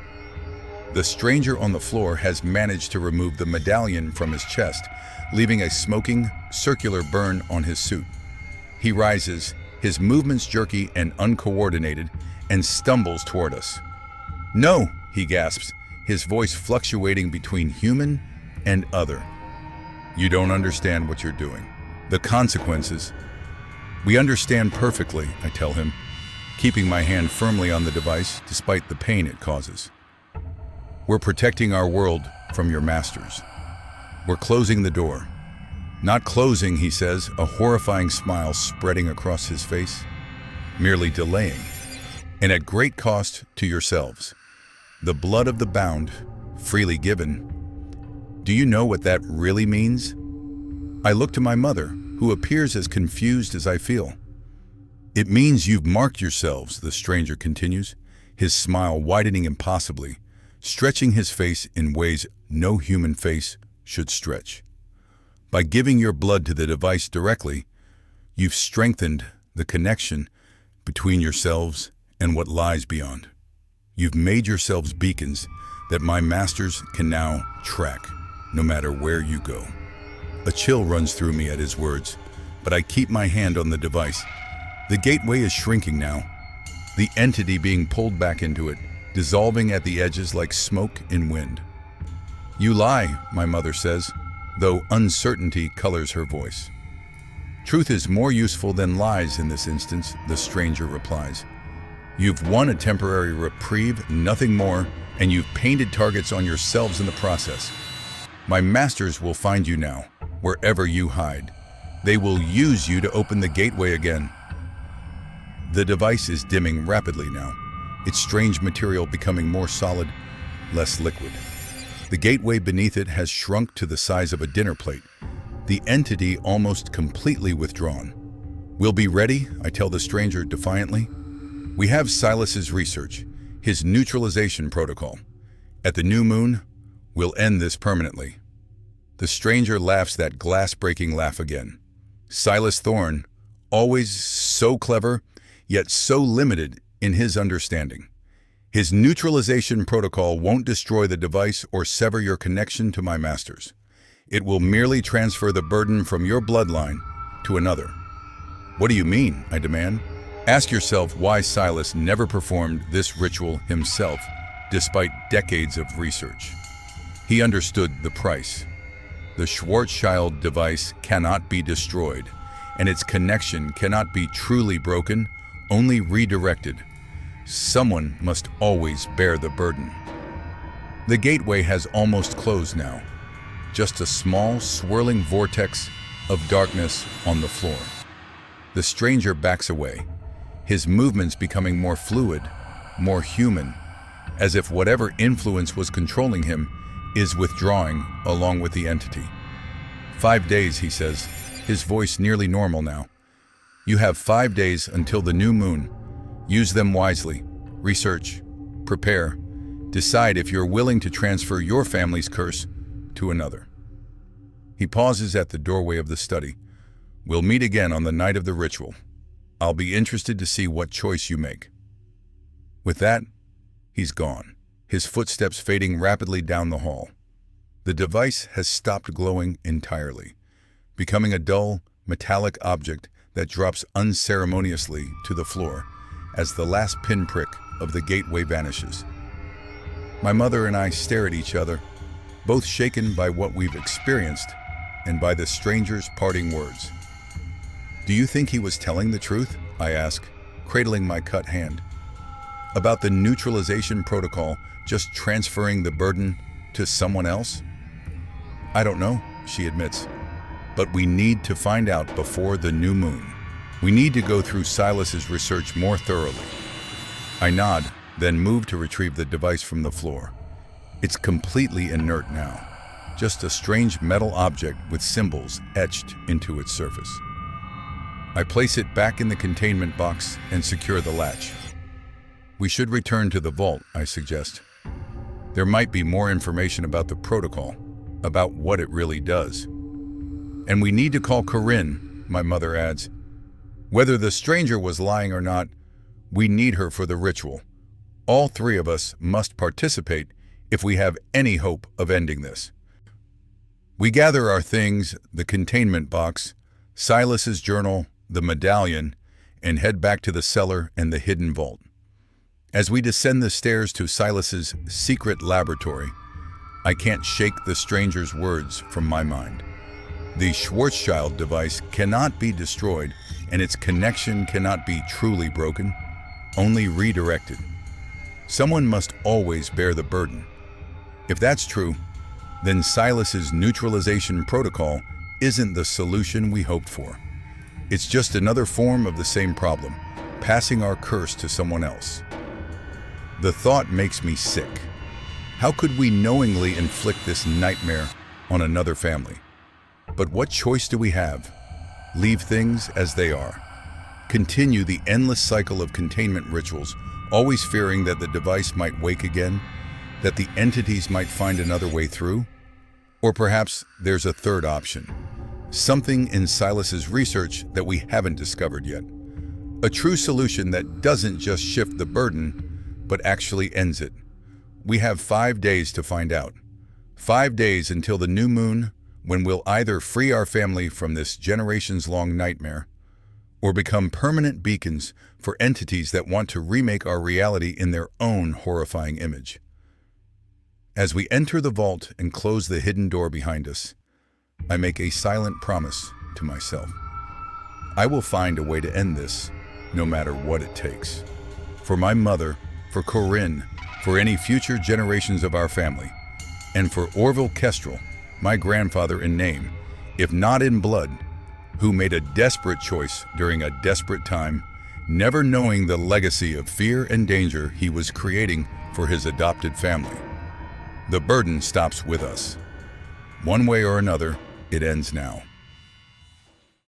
The stranger on the floor has managed to remove the medallion from his chest, leaving a smoking, circular burn on his suit. He rises, his movements jerky and uncoordinated, and stumbles toward us. "No!" he gasps, his voice fluctuating between human and other. "You don't understand what you're doing. The consequences." "We understand perfectly," I tell him, keeping my hand firmly on the device despite the pain it causes. "We're protecting our world from your masters. We're closing the door." "Not closing," he says, a horrifying smile spreading across his face. "Merely delaying, and at great cost to yourselves. The blood of the bound, freely given. Do you know what that really means?" I look to my mother, who appears as confused as I feel. "It means you've marked yourselves," the stranger continues, his smile widening impossibly, stretching his face in ways no human face should stretch. "By giving your blood to the device directly, you've strengthened the connection between yourselves and what lies beyond. You've made yourselves beacons that my masters can now track, no matter where you go." A chill runs through me at his words, but I keep my hand on the device. The gateway is shrinking now, the entity being pulled back into it, dissolving at the edges like smoke in wind. "You lie," my mother says, though uncertainty colors her voice. "Truth is more useful than lies in this instance," the stranger replies. "You've won a temporary reprieve, nothing more, and you've painted targets on yourselves in the process. My masters will find you now, wherever you hide. They will use you to open the gateway again." The device is dimming rapidly now, its strange material becoming more solid, less liquid. The gateway beneath it has shrunk to the size of a dinner plate, the entity almost completely withdrawn. "We'll be ready," I tell the stranger defiantly. "We have Silas's research, his neutralization protocol. At the new moon, we'll end this permanently." The stranger laughs that glass-breaking laugh again. Silas Thorne, always so clever, yet so limited in his understanding. His neutralization protocol won't destroy the device or sever your connection to my masters. It will merely transfer the burden from your bloodline to another. "What do you mean?" I demand. "Ask yourself why Silas never performed this ritual himself, despite decades of research. He understood the price. The Schwarzschild device cannot be destroyed, and its connection cannot be truly broken, only redirected. Someone must always bear the burden." The gateway has almost closed now, just a small, swirling vortex of darkness on the floor. The stranger backs away, his movements becoming more fluid, more human, as if whatever influence was controlling him is withdrawing along with the entity. "5 days," he says, his voice nearly normal now. "You have 5 days until the new moon. Use them wisely. Research, prepare, decide if you're willing to transfer your family's curse to another." He pauses at the doorway of the study. "We'll meet again on the night of the ritual. I'll be interested to see what choice you make." With that, he's gone, his footsteps fading rapidly down the hall. The device has stopped glowing entirely. becoming a dull, metallic object that drops unceremoniously to the floor as the last pinprick of the gateway vanishes. My mother and I stare at each other, both shaken by what we've experienced and by the stranger's parting words. "Do you think he was telling the truth?" I ask, cradling my cut hand. "About the neutralization protocol just transferring the burden to someone else?" "I don't know," she admits, "but we need to find out before the new moon. We need to go through Silas's research more thoroughly." I nod, then move to retrieve the device from the floor. It's completely inert now, just a strange metal object with symbols etched into its surface. I place it back in the containment box and secure the latch. "We should return to the vault," I suggest. "There might be more information about the protocol, about what it really does." "And we need to call Corinne," my mother adds. "Whether the stranger was lying or not, we need her for the ritual. All three of us must participate if we have any hope of ending this." We gather our things, the containment box, Silas's journal, the medallion, and head back to the cellar and the hidden vault. As we descend the stairs to Silas's secret laboratory, I can't shake the stranger's words from my mind. The Schwarzschild device cannot be destroyed, and its connection cannot be truly broken, only redirected. Someone must always bear the burden. If that's true, then Silas's neutralization protocol isn't the solution we hoped for. It's just another form of the same problem, passing our curse to someone else. The thought makes me sick. How could we knowingly inflict this nightmare on another family? But what choice do we have? Leave things as they are. Continue the endless cycle of containment rituals, always fearing that the device might wake again, that the entities might find another way through? Or perhaps there's a third option. Something in Silas's research that we haven't discovered yet. A true solution that doesn't just shift the burden, but actually ends it. We have 5 days to find out. 5 days until the new moon, when we'll either free our family from this generations-long nightmare, or become permanent beacons for entities that want to remake our reality in their own horrifying image. As we enter the vault and close the hidden door behind us, I make a silent promise to myself. I will find a way to end this, no matter what it takes. For my mother, for Corinne, for any future generations of our family, and for Orville Kestrel, my grandfather in name, if not in blood, who made a desperate choice during a desperate time, never knowing the legacy of fear and danger he was creating for his adopted family. The burden stops with us. One way or another, it ends now.